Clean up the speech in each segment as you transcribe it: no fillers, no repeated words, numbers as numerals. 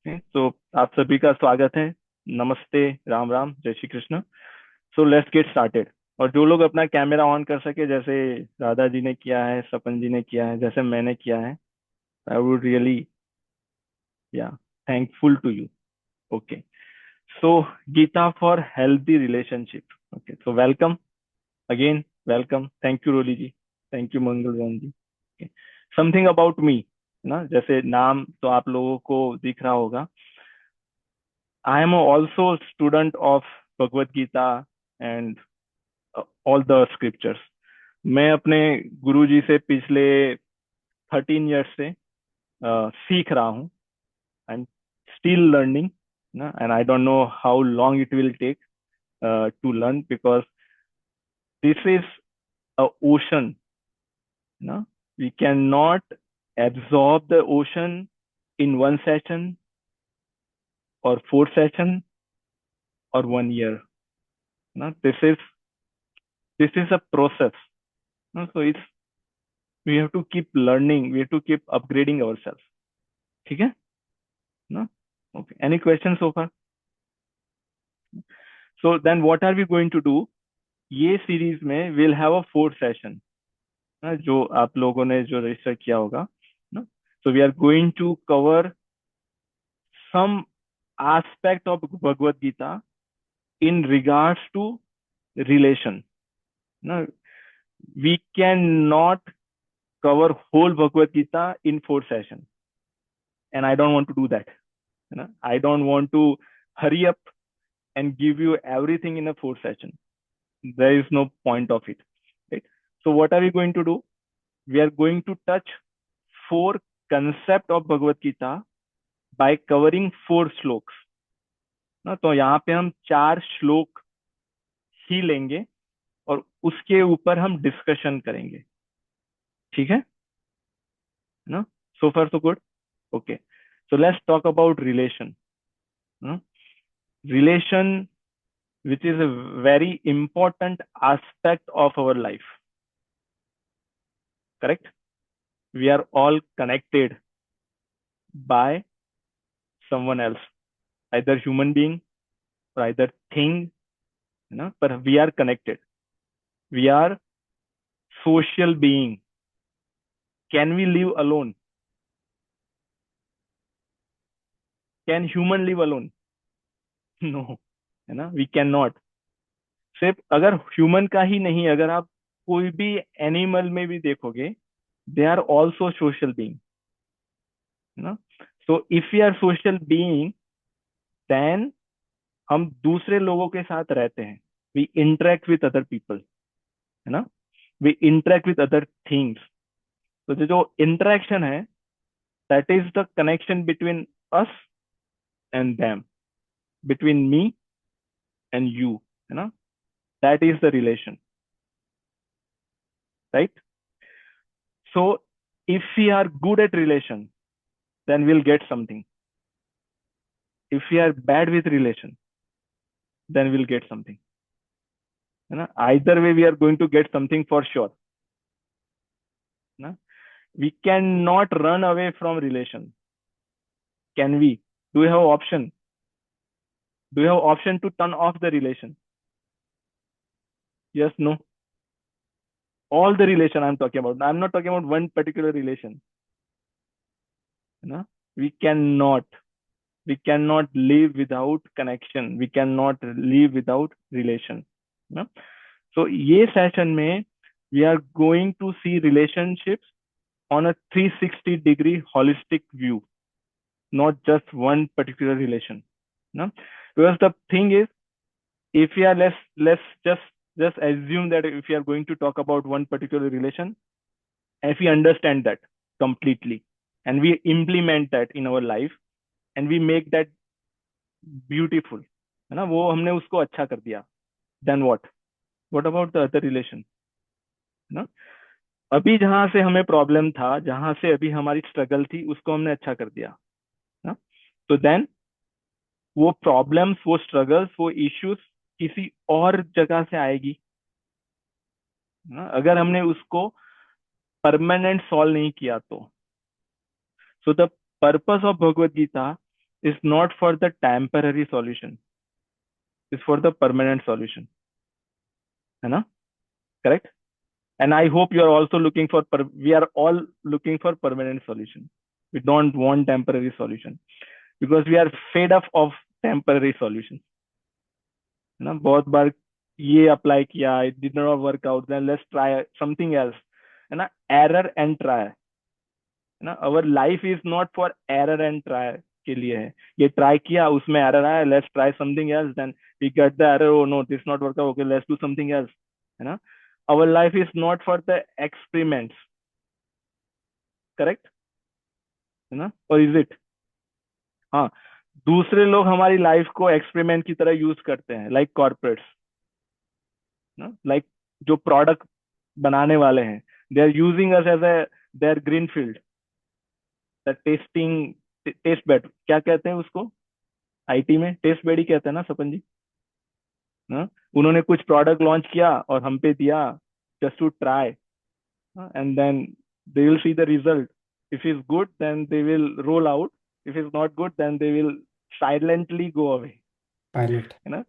तो आप सभी का स्वागत है। नमस्ते, राम राम, जय Shri Krishna. So let's get started. और जो लोग अपना कैमरा ऑन कर सके, जैसे राधा जी ने किया है, सपन जी ने किया है, जैसे मैंने किया है, आई वुड रियली या thankful to you. Okay. So Gita for healthy relationship. Okay, so welcome again. Welcome, thank you Roli ji, thank you Mangal Ram ji. Something about me ना, जैसे नाम तो आप लोगों को दिख रहा होगा। I am also student of Bhagavad Gita and all the scriptures. मैं अपने गुरुजी से पिछले 13 ईयर्स से सीख रहा हूँ। आई एम स्टिल लर्निंग ना, and I don't know how long it will take to learn, because this is a ocean ना। We can not absorb the ocean in one session or 4 session or 1 year ना। This is a process ना, so it's we have to keep learning, we have to keep upgrading ourselves। ठीक है ना। Okay, any question so far? So then what are we going to do? ये series में will have a 4 session ना, जो आप लोगों ने जो रजिस्टर किया होगा ना। So we are going to cover some aspect of Bhagavad Gita in regards to relation ना। We cannot cover whole Bhagavad Gita in 4 sessions, and I don't want to do that है ना। I don't want to hurry up and give you everything in a 4 session. There is no point of it, right? So what are we going to do? We are going to touch four concept of Bhagavad Gita by covering 4 shlokas ना। तो यहाँ पे हम 4 श्लोक ही लेंगे और उसके ऊपर हम डिस्कशन करेंगे। ठीक है ना। So far so good. Okay, so let's talk about relation. Relation, which is a very important aspect of our life, correct? We are all connected by someone else, either human being or either thing, but we are connected. We are social being. Can we live alone? Can human live alone? No, है ना, we cannot। सिर्फ अगर human का ही नहीं, अगर आप कोई भी एनिमल में भी देखोगे, they are also social being ना। So if you are social being, then हम दूसरे लोगों के साथ रहते हैं। We interact with other people, है ना। We interact with other things. तो जो जो इंटरेक्शन है, that is the connection between us and them, between me and you, है ना। That is the relation, right. So if we are good at relation, then will get something. If we are bad with relation, then will get something, है ना। Either way we are going to get something for sure ना। We can not run away from relation. Can we? Do we have option? Do you have option to turn off the relation? Yes, no. All the relation I'm talking about. I'm not talking about one particular relation. No? We cannot. We cannot live without connection. We cannot live without relation. No? So ये session में we are going to see relationships on a 360-degree holistic view, not just one particular relation. No? Because the thing is, if we are let's just assume that if we are going to talk about one particular relation, if we understand that completely and we implement that in our life and we make that beautiful, है ना, वो हमने उसको अच्छा कर दिया, then what about the other relation, है ना। अभी जहां से हमें प्रॉब्लम था, जहां से अभी हमारी स्ट्रगल थी, उसको हमने अच्छा कर दिया ना। तो देन वो प्रॉब्लम्स, वो स्ट्रगल्स, वो इश्यूज किसी और जगह से आएगी ना, अगर हमने उसको परमानेंट सॉल्व नहीं किया तो। So the purpose of Bhagavad Gita is not for the temporary solution, is for the permanent solution. है ना? Correct? And I hope you are also looking for, we are all looking for permanent solution. We don't want temporary solution because we are fed up of temporary solution. है ना? बहुत बार ये apply किया, it did not work out, then let's try something else. है ना? Error and try. है ना? Our life is not for error and try के लिए है. ये ट्राई किया, उसमें एरर आया, let's try something else, then we get the error, oh no this not work, okay let's do something else. है ना? Our life is not for the experiments. Correct? है ना? और इज इट? हाँ. दूसरे लोग हमारी लाइफ को एक्सपेरिमेंट की तरह यूज करते हैं, लाइक कॉर्पोरेट्स ना, लाइक जो प्रोडक्ट बनाने वाले हैं, they are using us as a their green field, the testing, test bed क्या कहते हैं उसको, आईटी में टेस्ट बेड ही कहते हैं ना सपन जी? ना, उन्होंने कुछ प्रोडक्ट लॉन्च किया और हम पे दिया, just to try, and then they will see the result. If it's good, then they will roll out. If it's not good, then they will silently go away. Pilot. You know?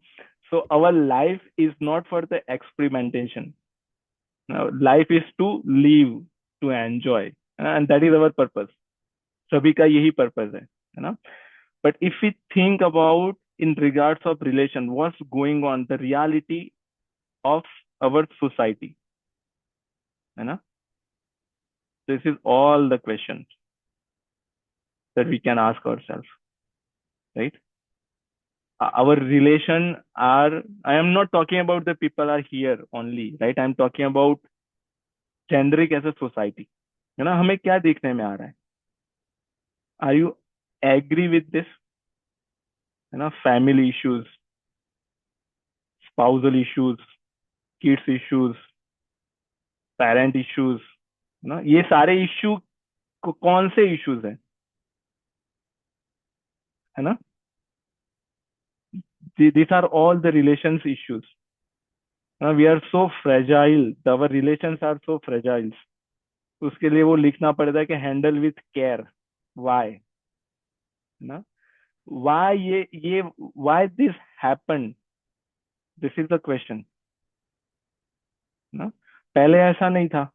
So our life is not for the experimentation. Now, life is to live, to enjoy, and that is our purpose. सभी का यही purpose है ना? But if we think about in regards of relation, what's going on, the reality of our society, है ना? This is all the questions that we can ask ourselves, right? Our relation are, I am not talking about the people are here only, right? I'm talking about generic as a society. है ना? हमें क्या देखने में आ रहा है? Are you agree with this? है ना? Family issues, spousal issues, kids issues, parent issues, है ना? ये सारे इश्यू कौन से इश्यूज है ना? These are all the relations issues. We are so fragile, our relations are so fragile. उसके लिए वो लिखना पड़ता है कि हैंडल विथ केयर. वाई? ना, वाई ये why this happen, this is the question ना. पहले ऐसा नहीं था.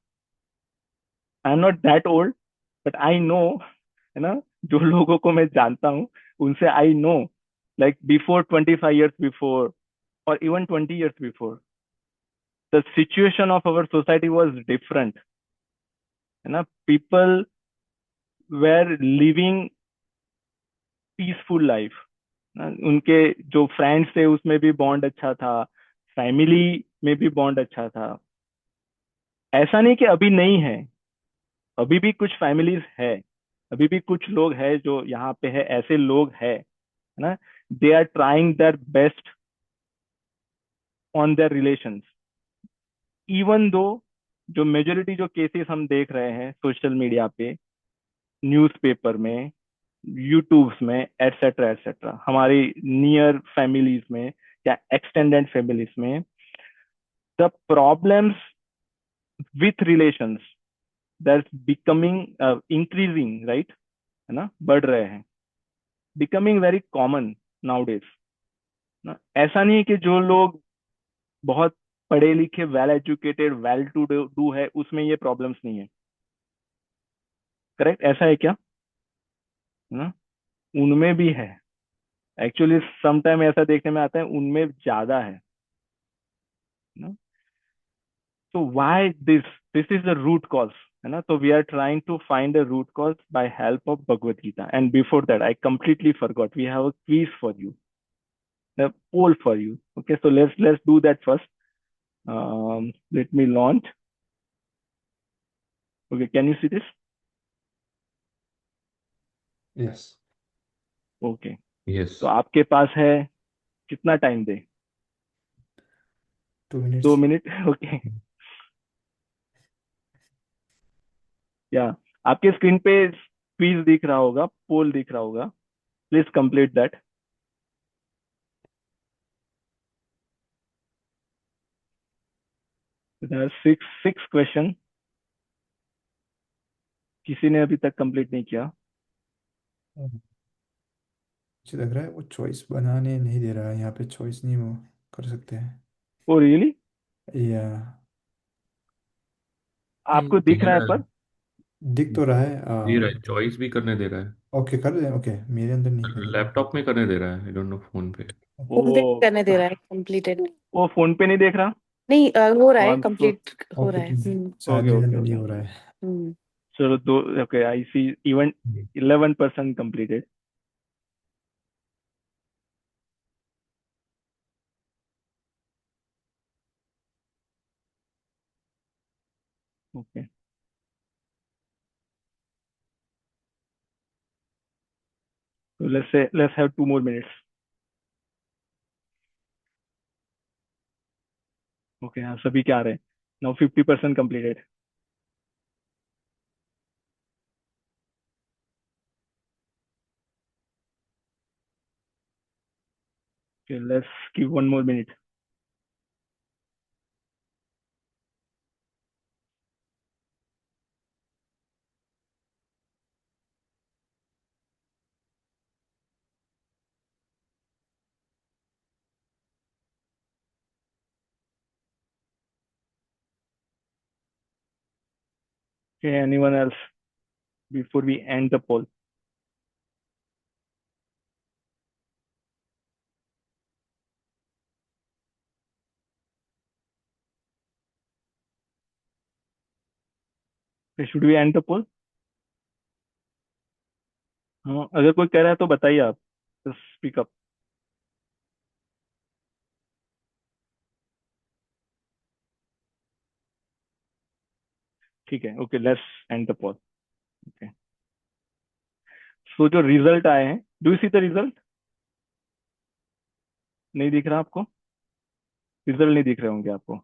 I am not that old, but I know, है ना, जो लोगों को मैं जानता हूँ उनसे I know, like before 25 years before, और इवन 20 years बिफोर, the situation of our society was different. है ना? People were living peaceful life. उनके जो फ्रेंड्स थे उसमें भी बॉन्ड अच्छा था, फैमिली में भी बॉन्ड अच्छा था. ऐसा नहीं कि अभी नहीं है, अभी भी कुछ फैमिलीज है, अभी भी कुछ लोग हैं जो यहाँ पे है, ऐसे लोग हैं, है ना? They are trying their best on their relations, even though जो मेजोरिटी जो केसेस हम देख रहे हैं सोशल मीडिया पे, न्यूज़पेपर में, यूट्यूब्स में, एटसेट्रा एटसेट्रा, हमारी नियर फैमिलीज में या एक्सटेंडेड फैमिलीज में, the problems with relations that's becoming increasing, right? है ना? बढ़ रहे हैं, बिकमिंग वेरी कॉमन नाउडेज ना. ऐसा नहीं कि जो लोग बहुत पढ़े लिखे, well educated, well to do है, उसमें ये प्रॉब्लम्स नहीं है. करेक्ट? ऐसा है क्या? है ना? उनमें भी है. एक्चुअली समटाइम ऐसा देखने में आता है उनमें ज्यादा है ना. So why this is the root cause, है ना? So we are trying to find a root cause by help of Bhagavad Gita. And before that, I completely forgot. We have a quiz for you, a poll for you. Okay, so let's do that first. Let me launch. Okay, can you see this? Yes. Okay. Yes. तो आपके पास है, कितना time दे? 2 minutes। 2 minute. Okay. या आपके screen पे quiz दिख रहा होगा, पोल दिख रहा होगा. Please complete that. There are six question. किसी ने अभी तक कंप्लीट नहीं किया. मुझे लग रहा है वो चॉइस बनाने नहीं दे रहा है, यहाँ पे चॉइस नहीं वो कर सकते हैं। Oh really? या आपको दे दिख रहा है रहा पर? है। दिख तो रहा है। दे रहा है, चॉइस भी करने दे रहा है। ओके कर दें, ओके मेरे अंदर नहीं कर रहा। लैपटॉप में करने दे रहा है, आई डोंट नो फोन पे। फोन पे ओ, करने दे रहा है कंप्लीटेड। वो फोन पे नहीं देख रहा। नहीं हो रहा है, वन सो कंप्लीट हो ओके रहा है। शायद ओके मेरे ओके अंदर नहीं ओके। हो रहा है। हम्म। चलो दो। Okay, I see even 11% completed. Okay, so let's have 2 more minutes. Okay, हाँ सभी क्या आ रहे हैं? Now 50% completed. Okay, let's give 1 more minute. Okay, anyone else before we end the poll? Okay, should we end the poll? हाँ, अगर कोई कह रहा है तो बताइए आप। Speak up. ठीक है, okay let's end the poll. Okay, so जो रिजल्ट आए हैं, do you see the result? नहीं दिख रहा आपको? रिजल्ट नहीं दिख रहे होंगे आपको।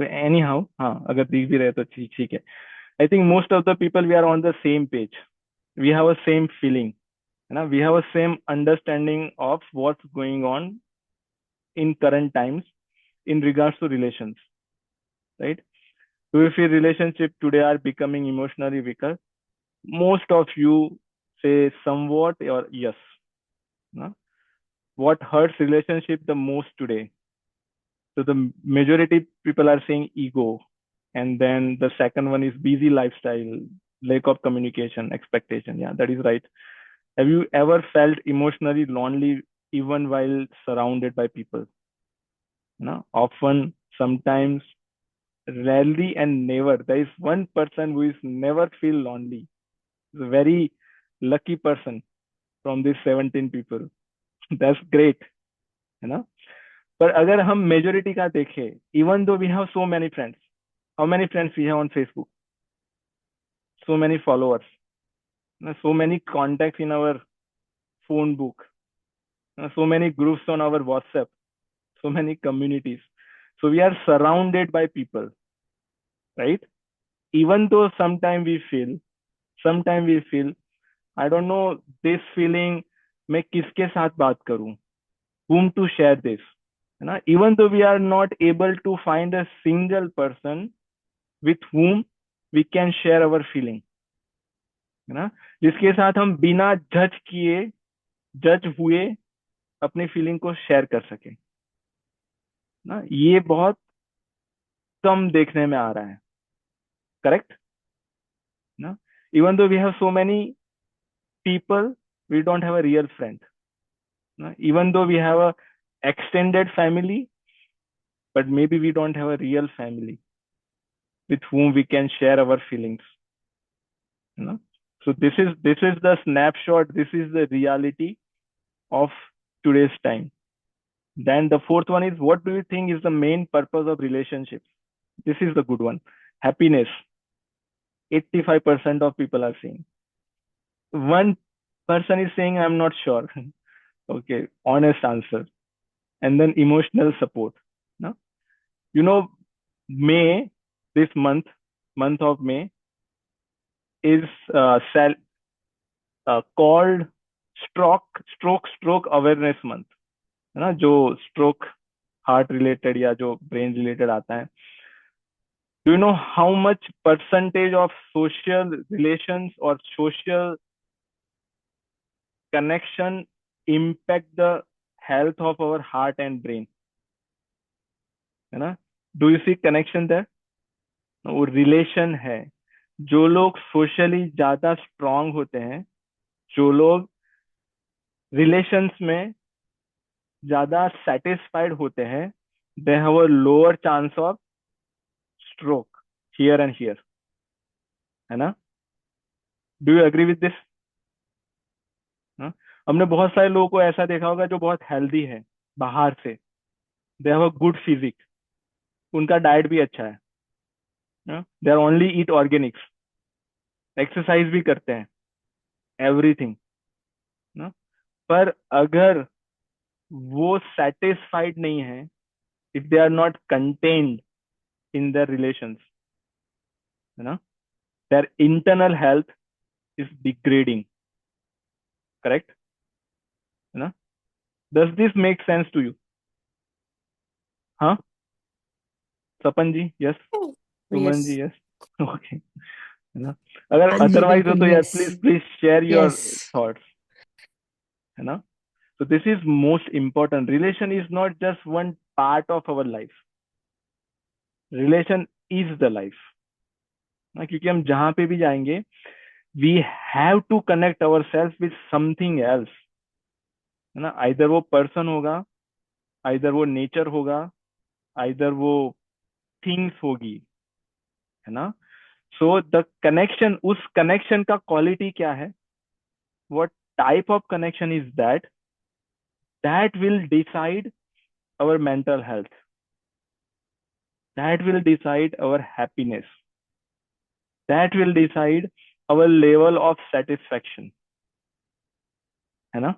एनी हाउ, हाँ अगर दिख भी रहे तो ठीक ठीक है। I think most of the people we are on the same page, we have a same feeling, है ना, we have a same understanding of what's going on in current times in regards to relations, right? Do you feel relationship today are becoming emotionally weaker? Most of you say somewhat or yes. No? What hurts relationship the most today? So the majority people are saying ego, and then the second one is busy lifestyle, lack of communication, expectation. Yeah, that is right. Have you ever felt emotionally lonely even while surrounded by people? Often, sometimes, rarely, and never. There is one person who is never feel lonely. He's a very lucky person from these 17 people. That's great, है ना? पर अगर हम majority का देखें, even though we have so many friends, how many friends we have on Facebook? So many followers, so many contacts in our phone book, so many groups on our WhatsApp, so many communities. So we are surrounded by people, right? Even though sometimes we feel, I don't know this feeling, मैं किसके साथ बात करूं, whom to share this, है ना? Even though we are not able to find a single person with whom we can share our feeling, है ना, जिसके साथ हम बिना जज हुए अपनी फीलिंग को शेयर कर सके ना, ये बहुत कम देखने में आ रहा है। करेक्ट ना? Even though we have so many people, we don't have a real friend. Even though we have a extended family, but maybe we don't have a real family with whom we can share our feelings. You know? So this is the snapshot. This is the reality of today's time. Then the fourth one is, what do you think is the main purpose of relationships? This is the good one. Happiness. 85% of people are saying. One person is saying, I'm not sure. Okay, honest answer. And then emotional support. No? You know, May, this month of May, is called stroke awareness month, है ना, जो stroke heart related या जो brain related आता है। Do you know how much percentage of social relations और social connection impact the health of our heart and brain, है ना? Do you see connection there? वो रिलेशन है. जो लोग सोशली ज्यादा स्ट्रांग होते हैं, जो लोग रिलेशंस में ज्यादा सेटिस्फाइड होते हैं, they have a lower chance of stroke here and here, है ना? Do you agree with this? हमने बहुत सारे लोगों को ऐसा देखा होगा जो बहुत हेल्दी है बाहर से, they have a good physique, उनका डाइट भी अच्छा है, they are only eat organics, exercise भी करते हैं, एवरीथिंग ना. पर अगर वो सेटिस्फाइड नहीं है, if they are not contented in their relations, है ना, their internal health is degrading. Correct, है ना? Does this make sense to you? हाँ, Sapan ji yes, Suman ji Yes. Yes. Okay, है ना? अगर हाँ जी, अदरवाइज हो बिल्कुल तो यार please yes. Please share your Yes. Thoughts, है ना? So this is most important. Relation is not just one part of our life. Relation is the life. ना, क्योंकि हम जहां पे भी जाएंगे, we have to connect ourselves with something else, है ना? आइदर वो पर्सन होगा, आइदर वो नेचर होगा, आइदर वो थिंग्स होगी, है ना? सो द कनेक्शन, उस कनेक्शन का क्वालिटी क्या है, what type of connection is that, that will decide our mental health, that will decide our happiness, that will decide our level of satisfaction, है ना?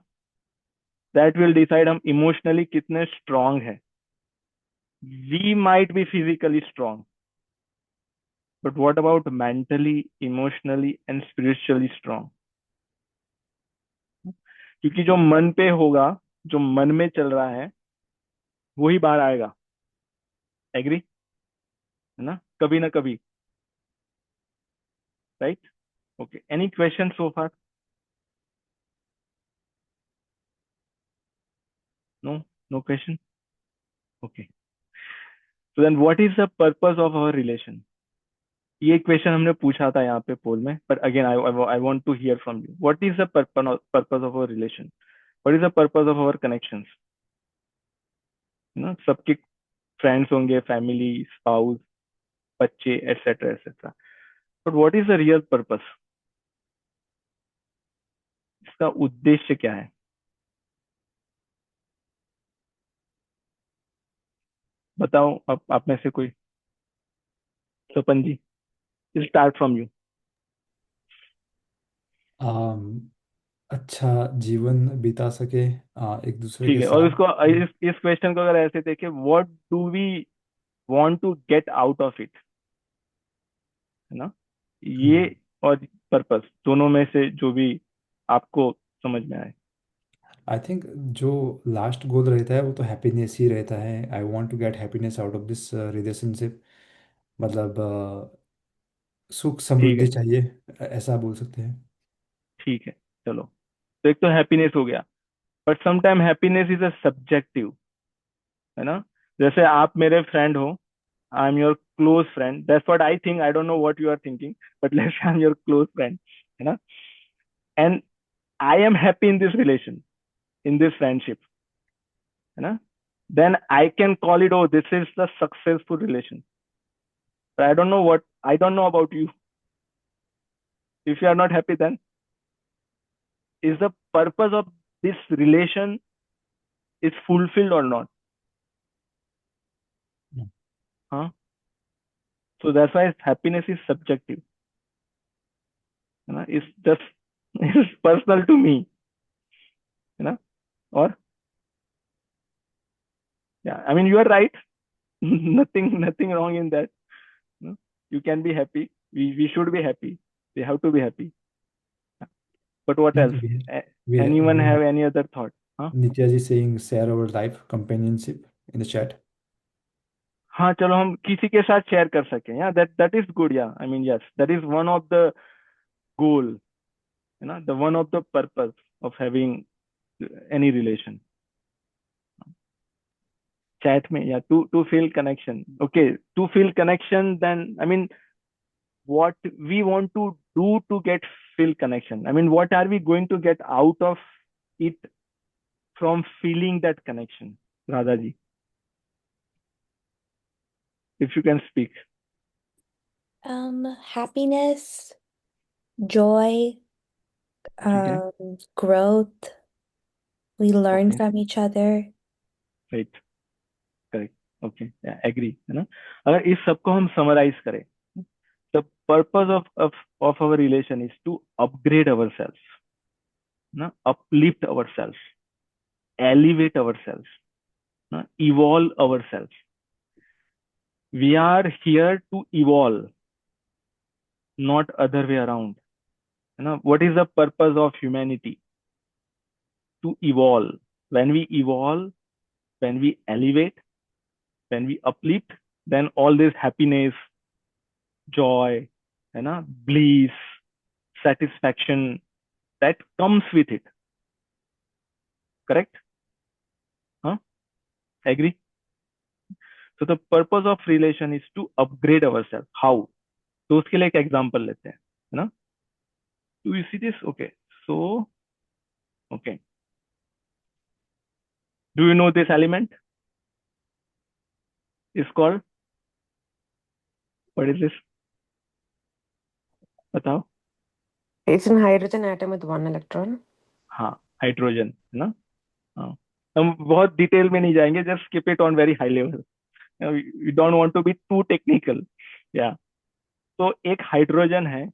that will decide हम emotionally कितने strong है. we might be physically strong, but what about mentally, emotionally and spiritually strong? क्योंकि जो मन पे होगा, जो मन में चल रहा है, वही बाहर आएगा. एग्री, है ना? कभी ना कभी, right? Okay, any question so far? No, no question. Okay, so then what is the purpose of our relation? ये क्वेश्चन हमने पूछा था यहाँ पे पोल में, but again I want to hear from you. What is the purpose of our relation? What is the purpose of our connections? ना, सबके friends होंगे, फैमिली, स्पाउस, बच्चे, etcetera etcetera, but what is the real purpose? इसका उद्देश्य क्या है? बताओ, आप में से कोई. सपन जी, स्टार्ट फ्रॉम यू. आम, अच्छा जीवन बिता सके एक दूसरे ठीक के है, और साथ। इसको, इस क्वेश्चन को अगर ऐसे देखें, what do we want to get out of it, है ना? ये और पर्पस दोनों में से जो भी आपको समझ में आए. आई थिंक जो लास्ट गोल रहता है वो तो हैप्पीनेस ही रहता है। I want to get happiness out of this relationship. मतलब सुख ठीक समृद्धि है, चाहिए, ऐसा बोल सकते हैं। ठीक है, चलो. तो एक तो हैप्पीनेस हो गया, but sometime happiness is a subjective, है ना? जैसे आप मेरे फ्रेंड हो, I am your close friend, that's what I think, I don't know what you are thinking, but let's I am your close friend, है ना? And I am happy in this relation, in this friendship, है ना? Then I can call it, oh this is the successful relation. But I don't know what, I don't know about you. If you are not happy, then is the purpose of this relation is fulfilled or not? Hmm. Huh? So that's why happiness is subjective. है ना? It's just it's personal to me. है ना? और yeah, I mean you are right. Nothing wrong in that. No? You can be happy. We should be happy. We have to be happy. But what think else? Anyone we have have any other thought? Huh? Nitya ji saying share our life companionship in the chat. हाँ, चलो हम किसी के साथ share कर सकें. या that is good. Yeah I mean yes, that is one of the goal, है ना? The one of the purpose of having any relation, chat में, या to feel connection. Okay, to feel connection, then I mean, what we want to do to get feel connection, I mean, what are we going to get out of it from feeling that connection? Radha ji, if you can speak. Happiness, joy, ठीक है, growth. We learn okay, from each other. right, correct, okay, yeah, agree, है ना? अगर इस सबको हम summarise करें, the purpose of our relation is to upgrade ourselves, ना, uplift ourselves, elevate ourselves, ना, evolve ourselves. We are here to evolve, not other way around, है ना? What is the purpose of humanity? To evolve. When we evolve, when we elevate, when we uplift, then all this happiness, joy, है ना, bliss, satisfaction, that comes with it. Correct? Huh? Agree? So the purpose of relation is to upgrade ourselves. How? तो उसके लिए एक example लेते हैं, है ना? Do you see this? Okay. So, okay. Do you know this element? Is called, what is this? बताओ. It's an hydrogen atom with one electron. हाँ, हाइड्रोजन, है ना? हाँ, हम बहुत डिटेल में नहीं जाएंगे, just skip it on very high level. You don't want to be too technical. Yeah, तो एक हाइड्रोजन है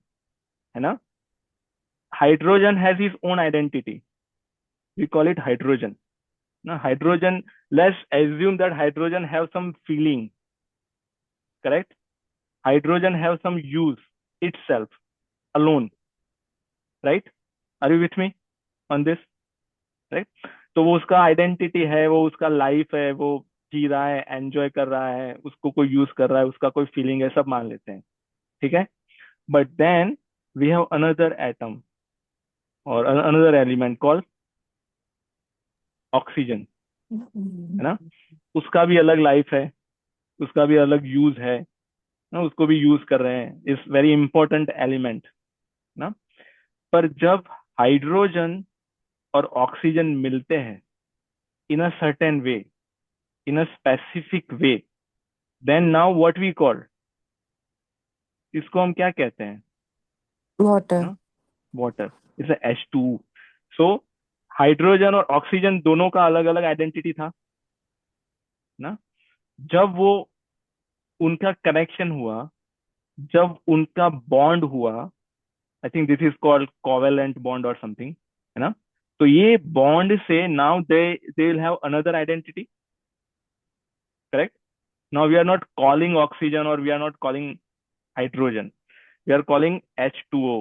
ना? Hydrogen has his own identity. We call it hydrogen. ना, hydrogen, let's assume that hydrogen have some feeling. Correct? Hydrogen have some use itself alone, right? Are you with me on this? Right? तो वो उसका identity है, वो उसका life है, वो जी रहा है, एंजॉय कर रहा है, उसको कोई यूज कर रहा है, उसका कोई फीलिंग है, सब मान लेते हैं. ठीक है? But then we have another atom और अनदर एलिमेंट कॉल्ड ऑक्सीजन, है ना? उसका भी अलग लाइफ है, उसका भी अलग यूज है ना, उसको भी यूज कर रहे हैं. इज वेरी इंपॉर्टेंट एलिमेंट ना. पर जब हाइड्रोजन और ऑक्सीजन मिलते हैं in a certain way, in a specific way, then now what we call, इसको हम क्या कहते हैं? Water. Water. It's H2. So hydrogen और ऑक्सीजन दोनों का अलग अलग आइडेंटिटी था ना. जब वो उनका कनेक्शन हुआ, जब उनका बॉन्ड हुआ, I think this is called covalent bond और समथिंग, है ना? तो ये बॉन्ड से now they will have another identity. Correct? Now we are not calling oxygen और we are not calling hydrogen, we are calling H2O,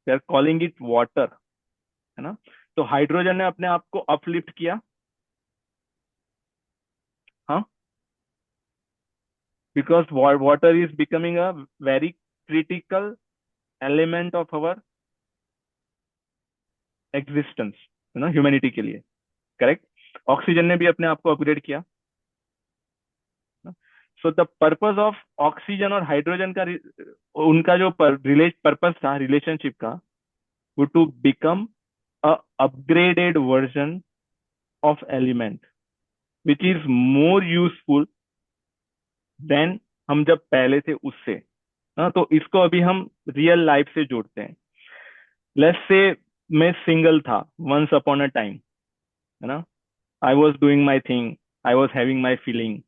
we are calling it water, है ना? तो हाइड्रोजन ने अपने आप को अपलिफ्ट किया. हाँ, because water is becoming a very critical element of our existence, है ना, ह्यूमैनिटी के लिए. करेक्ट? ऑक्सीजन ने भी अपने आप को अपग्रेड किया. So the purpose of oxygen और हाइड्रोजन का उनका जो पर्पस था रिलेशनशिप का, वो to become a upgraded version of element which is more useful than हम जब पहले थे उससे. हाँ, तो इसको अभी हम रियल लाइफ से जोड़ते हैं. लेट्स से मैं सिंगल था वंस अपॉन अ टाइम, है ना? I was doing my thing, I was having my feeling,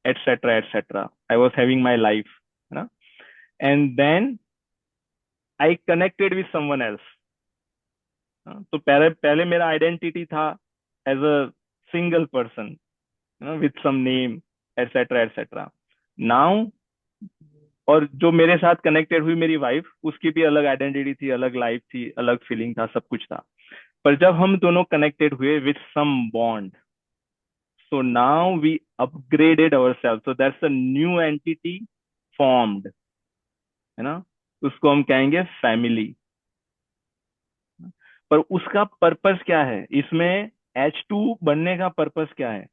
etcetera. I was having my life, है ना? And then I connected with someone else. तो पहले पहले मेरा आइडेंटिटी था as a single person, with some name, etcetera. Now, और जो मेरे साथ कनेक्टेड हुई मेरी वाइफ, उसकी भी अलग आइडेंटिटी थी, अलग लाइफ थी, अलग फीलिंग था, सब कुछ था. पर जब हम दोनों कनेक्टेड हुए with some bond, so now we upgraded ourselves, so that's a new entity formed, है ना? उसको हम कहेंगे फैमिली. पर उसका पर्पस क्या है? इसमें H2 बनने का पर्पस क्या है?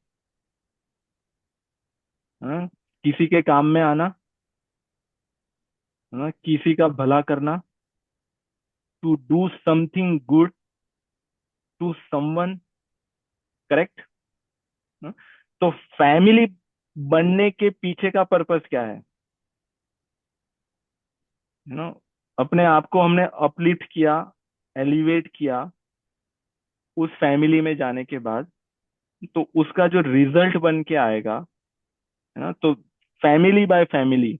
हाँ? किसी के काम में आना, हाँ? किसी का भला करना, to do something good to someone, correct? तो फैमिली बनने के पीछे का पर्पस क्या है? यू नो, अपने आप को हमने अपलिफ्ट किया, एलिवेट किया उस फैमिली में जाने के बाद, तो उसका जो रिजल्ट बन के आएगा, है ना, तो फैमिली बाय फैमिली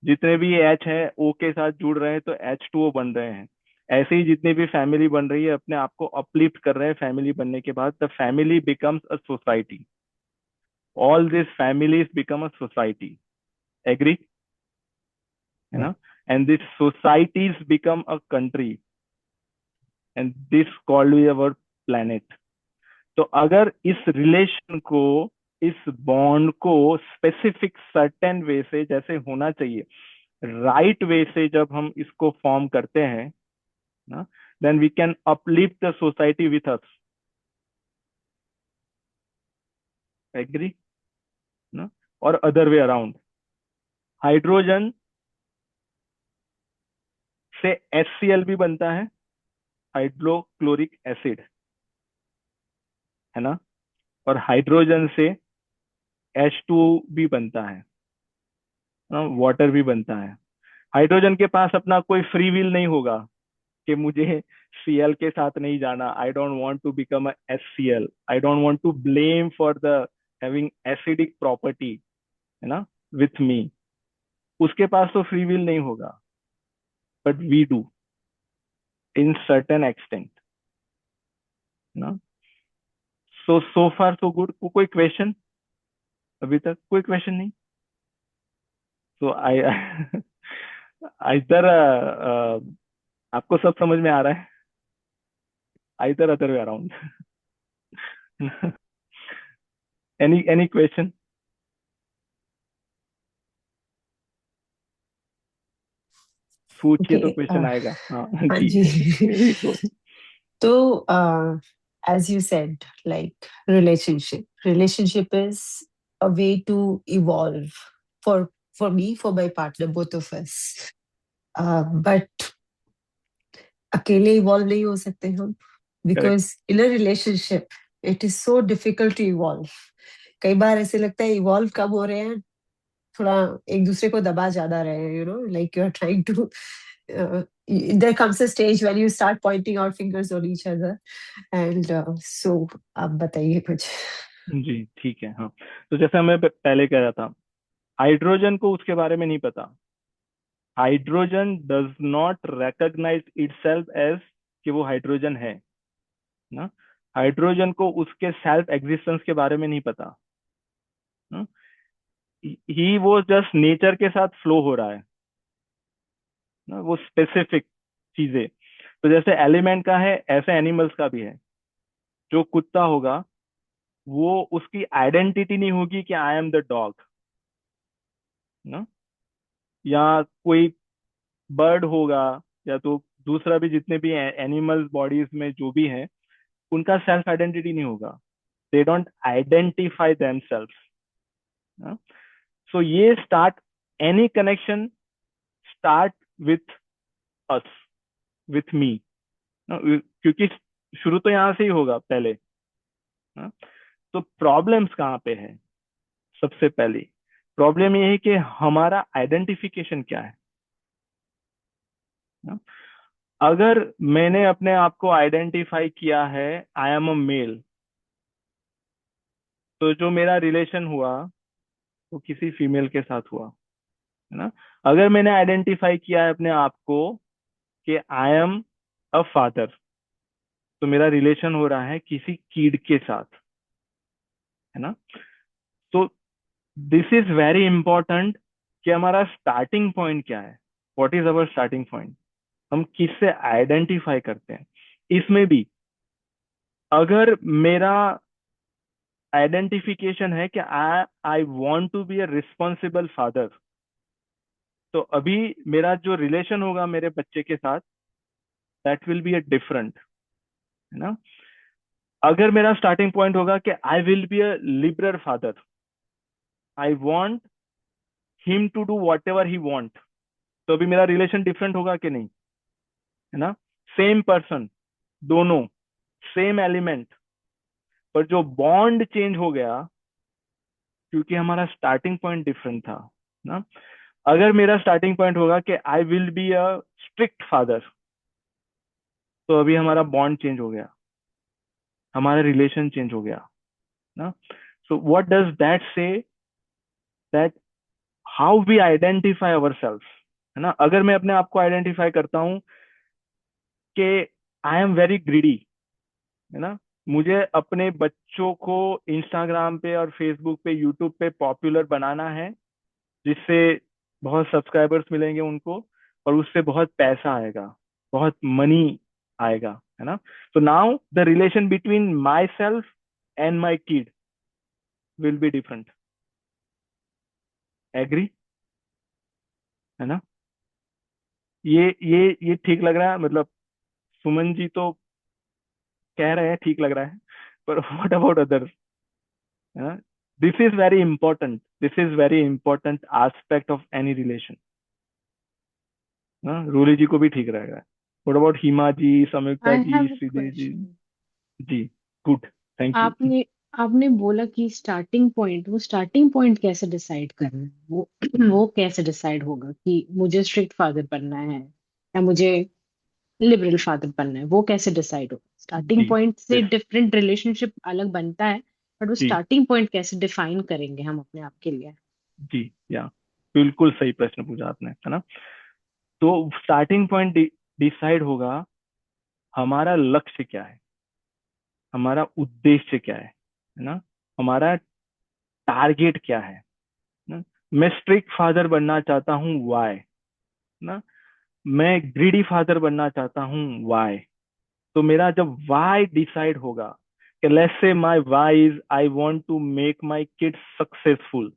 जितने भी एच है ओ के साथ जुड़ रहे हैं तो H2O बन रहे हैं। ऐसे ही जितनी भी फैमिली बन रही है अपने आप को अपलिफ्ट कर रहे हैं फैमिली बनने के बाद, the family becomes a society. All this families become a society, agree? है Yeah. ना? And this societies become a country, and this called we our planet. तो अगर इस रिलेशन को, इस बॉन्ड को स्पेसिफिक सर्टेन वे से जैसे होना चाहिए, राइट वे से जब हम इसको फॉर्म करते हैं ना, then we can uplift the society with us, agree ना? और अदर वे अराउंड, हाइड्रोजन से HCl भी बनता है, हाइड्रोक्लोरिक एसिड, है ना? और हाइड्रोजन से H2O भी बनता है, वाटर भी बनता है। हाइड्रोजन के पास अपना कोई फ्री विल नहीं होगा कि मुझे Cl के साथ नहीं जाना, I don't want to become a HCl, I don't want to blame for the having acidic property, है ना, विथ मी। उसके पास तो फ्री विल नहीं होगा, but we do in certain extent ना। So far so good. कोई question? अभी तक कोई क्वेश्चन नहीं? तो आई इधर आपको सब समझ में आ रहा है? इधर other way around. Any question? पूछिए तो Okay. क्वेश्चन आएगा। हाँ हाँ जी। जी। Go. तो as you said, like relationship is a way to evolve for me, for my partner, both of us. But अकेले इवॉल्व नहीं हो सकते हम, correct. Because in a relationship it is so difficult to evolve. कई बार ऐसे लगता है इवॉल्व कब हो रहे हैं, थोड़ा एक दूसरे को दबा ज्यादा रहे हैं, you know, like you are trying to there comes a stage when you start pointing out fingers on each other, and so आप बताइए कुछ। जी ठीक है। हाँ, तो जैसे मैं पहले कह रहा था, हाइड्रोजन को उसके बारे में नहीं पता। Hydrogen does not recognize itself as कि वो हाइड्रोजन है ना। हाइड्रोजन को उसके सेल्फ एग्जिस्टेंस के बारे में नहीं पता ना। ही वो जस्ट नेचर के साथ फ्लो हो रहा है ना, वो स्पेसिफिक चीजें। तो जैसे एलिमेंट का है ऐसे एनिमल्स का भी है। जो कुत्ता होगा वो, उसकी आइडेंटिटी नहीं होगी कि आई एम द डॉग ना। या कोई बर्ड होगा, या तो दूसरा भी जितने भी एनिमल्स बॉडीज में जो भी है, उनका सेल्फ आइडेंटिटी नहीं होगा। They don't identify themselves. So ये start, any connection start with us, with me, क्योंकि शुरू तो यहाँ से ही होगा पहले ना। तो प्रॉब्लम्स कहाँ पे है? सबसे पहली प्रॉब्लम ये है कि हमारा आइडेंटिफिकेशन क्या है ना? अगर मैंने अपने आप को आइडेंटिफाई किया है आई एम अ मेल, तो जो मेरा रिलेशन हुआ वो किसी फीमेल के साथ हुआ, है ना। अगर मैंने आइडेंटिफाई किया है अपने आप को कि आई एम अ फादर, तो मेरा रिलेशन हो रहा है किसी कीड के साथ, है ना। तो दिस इज वेरी इंपॉर्टेंट कि हमारा स्टार्टिंग पॉइंट क्या है, what is our starting point, हम किससे आइडेंटिफाई करते हैं। इसमें भी अगर मेरा आइडेंटिफिकेशन है कि I want to be a responsible father, तो अभी मेरा जो रिलेशन होगा मेरे बच्चे के साथ, that will be a different, है ना। अगर मेरा स्टार्टिंग पॉइंट होगा कि I will be a liberal father, I want him to do whatever he want, तो अभी मेरा रिलेशन डिफरेंट होगा कि नहीं, है ना? सेम पर्सन, दोनों सेम एलिमेंट, पर जो बॉन्ड चेंज हो गया क्योंकि हमारा स्टार्टिंग पॉइंट डिफरेंट था ना। अगर मेरा स्टार्टिंग पॉइंट होगा कि I will be a strict father, तो अभी हमारा बॉन्ड चेंज हो गया, हमारा रिलेशन चेंज हो गया ना। So what does that say, that how we identify our self, है ना। अगर मैं अपने आप को आइडेंटिफाई करता हूँ कि आई एम वेरी ग्रीडी, है ना, मुझे अपने बच्चों को इंस्टाग्राम पे और फेसबुक पे यूट्यूब पे पॉपुलर बनाना है, जिससे बहुत सब्सक्राइबर्स मिलेंगे उनको और उससे बहुत पैसा आएगा, बहुत मनी आएगा, है ना। तो now the relation between my self and my kid will be different. Agree, है ना? ये ठीक लग रहा है? मतलब सुमन जी तो कह रहे हैं ठीक लग रहा है, पर व्हाट अबाउट अदर्स, है ना? This is very important, this is very important aspect of any relation ना। रूली जी को भी ठीक रहेगा। व्हाट अबाउट हिमा जी, संयुक्ता आई ji, have a Shridevi ji? Question. जी, गुड, थैंक यू। आपने आपने बोला कि स्टार्टिंग पॉइंट, वो स्टार्टिंग पॉइंट कैसे डिसाइड करना है? वो वो कैसे डिसाइड होगा कि मुझे स्ट्रिक्ट फादर बनना है या मुझे लिबरल फादर बनना है? वो कैसे डिसाइड होगा? स्टार्टिंग जी, पॉइंट से yes, डिफरेंट रिलेशनशिप अलग बनता है, बट वो जी, स्टार्टिंग पॉइंट कैसे डिफाइन करेंगे हम अपने आप के लिए? जी, या बिल्कुल सही प्रश्न पूछा आपने, है ना। तो स्टार्टिंग पॉइंट डिसाइड होगा हमारा लक्ष्य क्या है, हमारा उद्देश्य क्या है ना, हमारा टारगेट क्या है ना। मैं स्ट्रिक्ट फादर बनना चाहता हूँ, वाई ना। मैं ग्रीडी फादर बनना चाहता हूँ, वाई। तो मेरा जब वाई डिसाइड होगा कि let's say my why is I want to make my kids successful,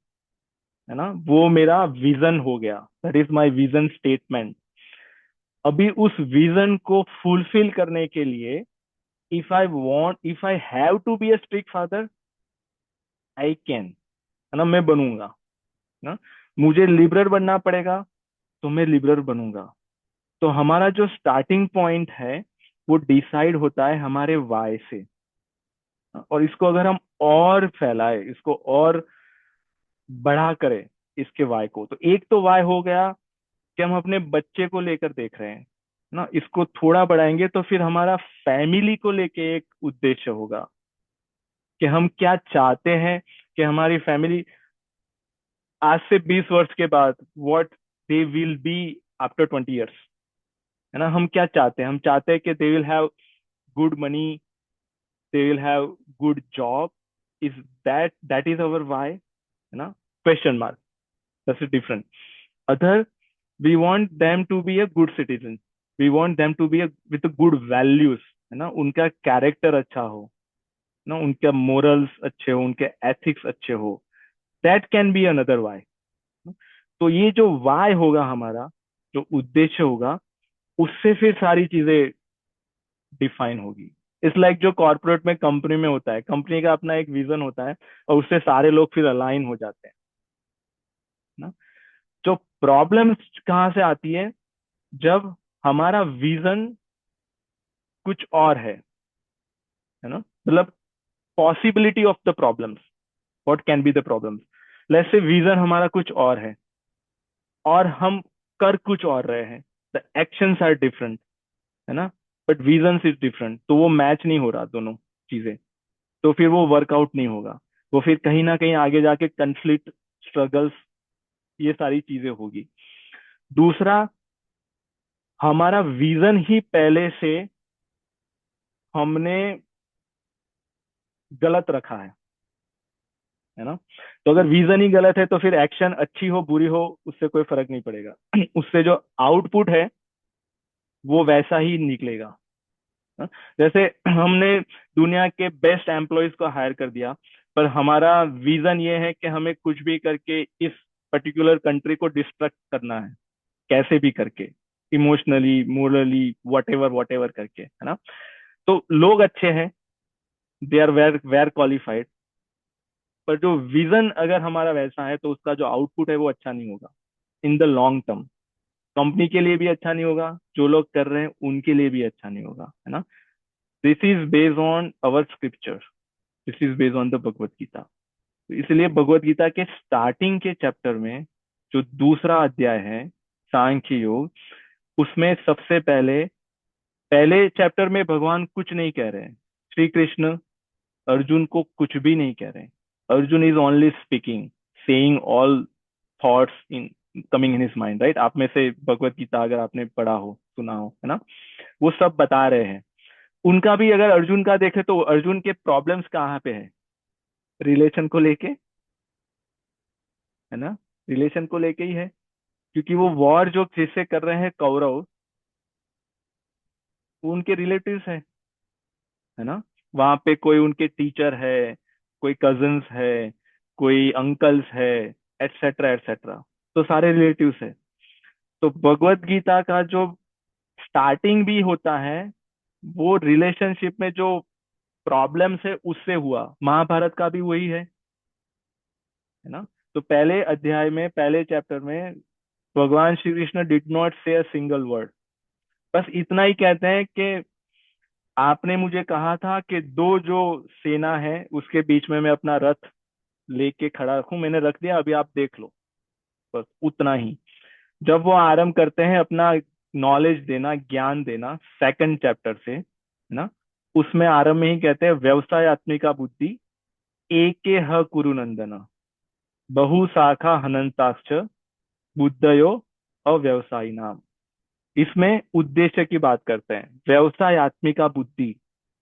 है ना, वो मेरा विजन हो गया, that is my vision statement. अभी उस विजन को फुलफिल करने के लिए if I have to be a strict father, I can, है ना, मैं बनूंगा ना। मुझे लिबरल बनना पड़ेगा तो मैं लिबरल बनूंगा। तो हमारा जो स्टार्टिंग पॉइंट है वो डिसाइड होता है हमारे वाई से। और इसको अगर हम और फैलाए, इसको और बढ़ा करें इसके वाई को, तो एक तो वाई हो गया कि हम अपने बच्चे को लेकर देख रहे हैं ना। इसको थोड़ा बढ़ाएंगे तो फिर हमारा फैमिली को लेके एक उद्देश्य होगा कि हम क्या चाहते हैं कि हमारी फैमिली आज से 20 वर्ष के बाद what they will be after 20 years, है ना। हम क्या चाहते हैं? हम चाहते हैं कि they will have good money, they will have good job. Is that is our why, है ना? Question mark, that's different. Other, we want them to be a good citizen, we want them to be with a good values, है ना, उनका character अच्छा हो ना, उनके morals अच्छे हो, उनके एथिक्स अच्छे हो। That can be another why. तो ये जो वाई होगा हमारा, जो उद्देश्य होगा, उससे फिर सारी चीजें डिफाइन होगी। इस लाइक जो कॉर्पोरेट में कंपनी में होता है, कंपनी का अपना एक विजन होता है और उससे सारे लोग फिर अलाइन हो जाते हैं ना। जो प्रॉब्लम कहाँ से आती है? जब हमारा विजन कुछ और है ना, मतलब possibility of the problems, what can be the problems. Let's say vision हमारा कुछ और है और हम कर कुछ और रहे हैं, द एक्शंस आर डिफरेंट, है ना, बट विजन इज डिफरेंट, तो वो मैच नहीं हो रहा दोनों चीजें, तो फिर वो वर्कआउट नहीं होगा। वो फिर कहीं ना कहीं आगे जाके कंफ्लिक्ट, स्ट्रगल्स, ये सारी चीजें होगी। दूसरा, हमारा विजन ही पहले से हमने गलत रखा है ना। तो अगर विजन ही गलत है तो फिर एक्शन अच्छी हो बुरी हो उससे कोई फर्क नहीं पड़ेगा उससे जो आउटपुट है वो वैसा ही निकलेगा ना? जैसे हमने दुनिया के बेस्ट एम्प्लॉयज को हायर कर दिया, पर हमारा विजन ये है कि हमें कुछ भी करके इस पर्टिकुलर कंट्री को डिस्ट्रक्ट करना है, कैसे भी करके, इमोशनली, मोरली, वट एवर करके, है ना। तो लोग अच्छे हैं, दे आर वेर क्वालिफाइड, पर जो विजन अगर हमारा वैसा है तो उसका जो आउटपुट है वो अच्छा नहीं होगा in the long term. Company के लिए भी अच्छा नहीं होगा, जो लोग कर रहे हैं उनके लिए भी अच्छा नहीं होगा, है ना। This is based on our scripture, this is based on the Bhagavad Gita. तो इसलिए भगवत गीता के स्टार्टिंग के चैप्टर में जो दूसरा अध्याय है सांख्य योग, उसमें सबसे पहले पहले चैप्टर में भगवान कुछ नहीं कह रहे हैं। श्री कृष्ण अर्जुन को कुछ भी नहीं कह रहे हैं। Arjun is only speaking, saying all thoughts in coming in his mind, right. आप में से भगवत गीता अगर आपने पढ़ा हो, सुना हो, है ना, वो सब बता रहे हैं। उनका भी अगर अर्जुन का देखे तो अर्जुन के प्रॉब्लम्स कहाँ पे है, रिलेशन को लेके, है ना, रिलेशन को लेके ही है। क्योंकि वो वॉर जो जिससे कर रहे हैं कौरव, वो उनके रिलेटिव्स है ना। वहां पे कोई उनके टीचर है, कोई कजिन्स है, कोई अंकल्स है, एटसेट्रा एटसेट्रा, तो सारे रिलेटिव्स है। तो भगवत गीता का जो स्टार्टिंग भी होता है वो रिलेशनशिप में जो प्रॉब्लम्स है उससे हुआ। महाभारत का भी वही है ना। तो पहले अध्याय में, पहले चैप्टर में भगवान श्री कृष्ण डिड नॉट से अ सिंगल वर्ड, बस इतना ही कहते हैं कि आपने मुझे कहा था कि दो जो सेना है उसके बीच में मैं अपना रथ लेके खड़ा रखूं, मैंने रख दिया, अभी आप देख लो, बस उतना ही। जब वो आरंभ करते हैं अपना नॉलेज देना, ज्ञान देना सेकंड चैप्टर से, है ना, उसमें आरंभ में ही कहते हैं व्यवसाय आत्मिका बुद्धि एके ह कुरु नंदन बहु शाखा हनंताक्ष बुद्धयो अव्यवसायी नाम। इसमें उद्देश्य की बात करते हैं, व्यवसाय आत्मिका बुद्धि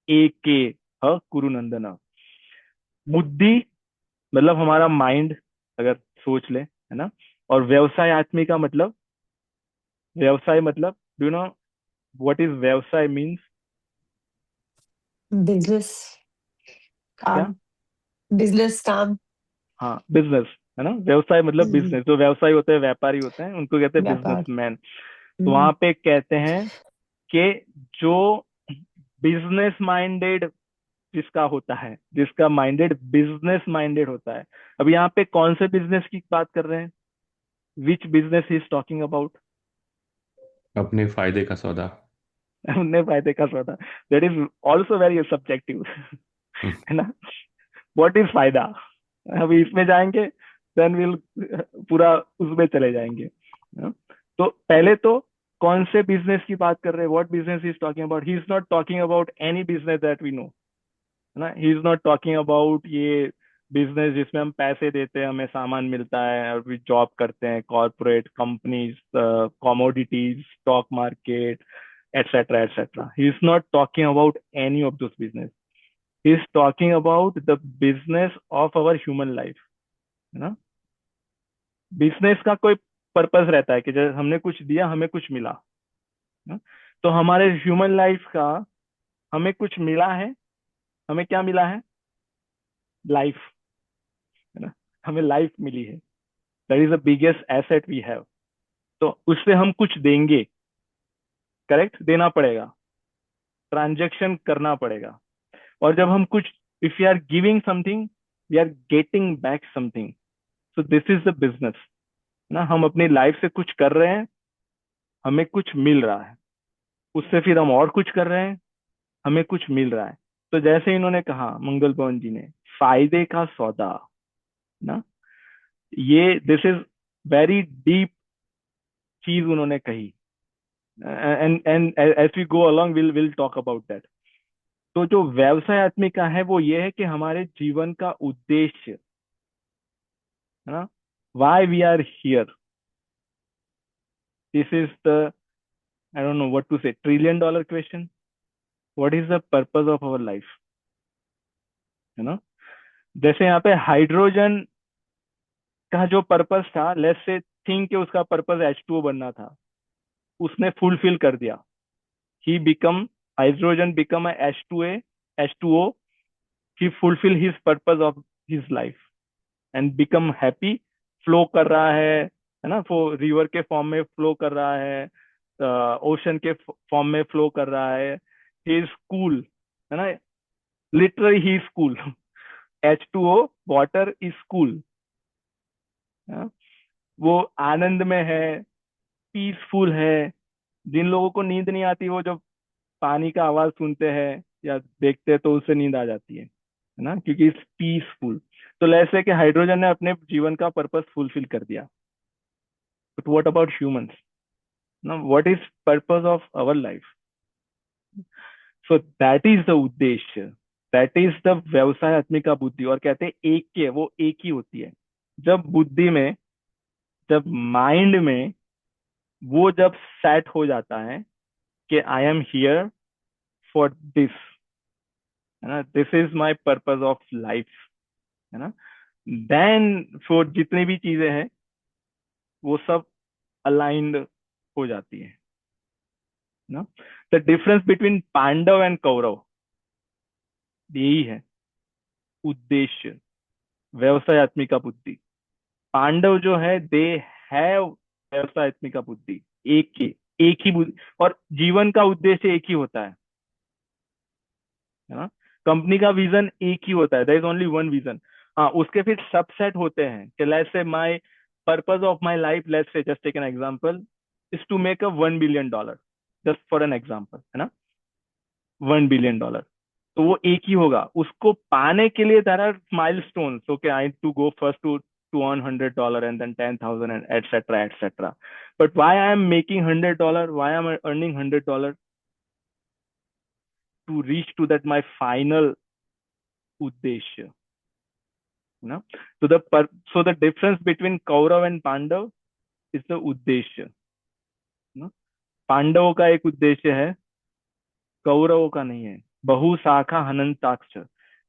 एके ह कुरु नंदन। बुद्धि मतलब हमारा माइंड, अगर सोच ले, है ना। और व्यवसाय आत्मी का मतलब, व्यवसाय मतलब, डू नो व्हाट इज व्यवसाय मीन्स? बिजनेस, क्या? काम, बिजनेस काम। हाँ, बिजनेस, है ना। व्यवसाय मतलब हम्म, बिजनेस, जो व्यवसायी होते हैं, व्यापारी होते हैं, उनको कहते हैं व्यापार। बिजनेसमैन। तो हम्म, वहां पे कहते हैं कि जो बिजनेस माइंडेड जिसका होता है, जिसका माइंडेड बिजनेस माइंडेड होता है। अब यहाँ पे कौन से बिजनेस की बात कर रहे हैं? Which business is talking about? अपने फायदे का सौदा। अपने फायदे का सौदा, that is also very subjective hmm, है ना। व्हाट इज फायदा? अभी इसमें जाएंगे, देन विल पूरा उसमें चले जाएंगे, हाँ? तो पहले तो कौन से बिजनेस की बात कर रहे हैं, what business is talking about? He is not talking about any business that we know, है ना। He is not talking about ये बिजनेस जिसमें हम पैसे देते हैं, हमें सामान मिलता है और फिर जॉब करते हैं, corporate companies, commodities, stock market, etcetera etcetera. He is not talking about any of those business. He is talking about the business of our human life, है ना। बिजनेस का कोई पर्पस रहता है कि जब हमने कुछ दिया हमें कुछ मिला, है ना? तो हमारे ह्यूमन लाइफ का हमें कुछ मिला है। हमें क्या मिला है? लाइफ, है ना। हमें लाइफ मिली है, that is the biggest asset we have. तो उससे हम कुछ देंगे, करेक्ट, देना पड़ेगा, ट्रांजेक्शन करना पड़ेगा। और जब हम कुछ, if you are giving something, we are getting back something. So this is the business, ना। हम अपनी लाइफ से कुछ कर रहे हैं, हमें कुछ मिल रहा है, उससे फिर हम और कुछ कर रहे हैं, हमें कुछ मिल रहा है। तो जैसे इन्होंने कहा मंगल पवन जी ने, फायदे का सौदा, ना, ये दिस इज वेरी डीप चीज उन्होंने कही। And as we go along will talk about that. तो जो व्यवसाय आत्मी का है वो ये है कि हमारे जीवन का उद्देश्य, है ना, why we are here, this is the, I don't know what to say, trillion dollar question, what is the purpose of our life, है ना। जैसे यहाँ पे हाइड्रोजन का जो पर्पस था, लेट्स से थिंक कि उसका पर्पस H2O बनना था, उसने फुलफिल कर दिया। He become, hydrogen become H2A, H2O, he fulfil his purpose of his life and become happy, flow कर रहा है ना, वो रिवर के फॉर्म में फ्लो कर रहा है, ओशन के फॉर्म में फ्लो कर रहा है, ही इज कूल, है ना, literally he is cool. H2O water is cool. वो आनंद में है, पीसफुल है। जिन लोगों को नींद नहीं आती, वो जब पानी का आवाज सुनते हैं या देखते हैं तो उससे नींद आ जाती है ना, क्योंकि इट्स पीसफुल। तो ऐसे कि हाइड्रोजन ने अपने जीवन का पर्पस फुलफिल कर दिया। बट व्हाट अबाउट ह्यूमंस ना, what is purpose of our life? So that is the उद्देश्य, दैट इज द व्यवसाय आत्मिका बुद्धि। और कहते हैं एक के वो एक ही होती है। जब बुद्धि में, जब माइंड में वो जब सेट हो जाता है कि I am here for this, है ना, this is my purpose of life, है ना, देन फॉर जितनी भी चीजें हैं वो सब अलाइंड हो जाती है ना। The difference between Pandav and Kaurav यही है, उद्देश्य, व्यवसायत्मिका बुद्धि। पांडव जो है दे हैव व्यवसायत्मिका बुद्धि, एक ही बुद्धि, और जीवन का उद्देश्य एक ही होता है ना। कंपनी का विजन एक ही होता है, there is only one vision. हाँ, उसके फिर सबसेट होते हैं कि let's say my purpose of my life, let's say just take an example, is to make a $1 billion, just for an example, है ना, $1 बिलियन। तो वो एक ही होगा। उसको पाने के लिए there are milestones, okay, I to go first to earn $100 and then 10,000 and etc etc. But why I am making $100? Why am I earning $100? To reach to that my final uddeshya, you know. So the difference between Kaurav and Pandav is the uddeshya, you know? पांडवों का एक उद्देश्य है, कौरवों का नहीं है। बहुशाखा हनंताक्ष,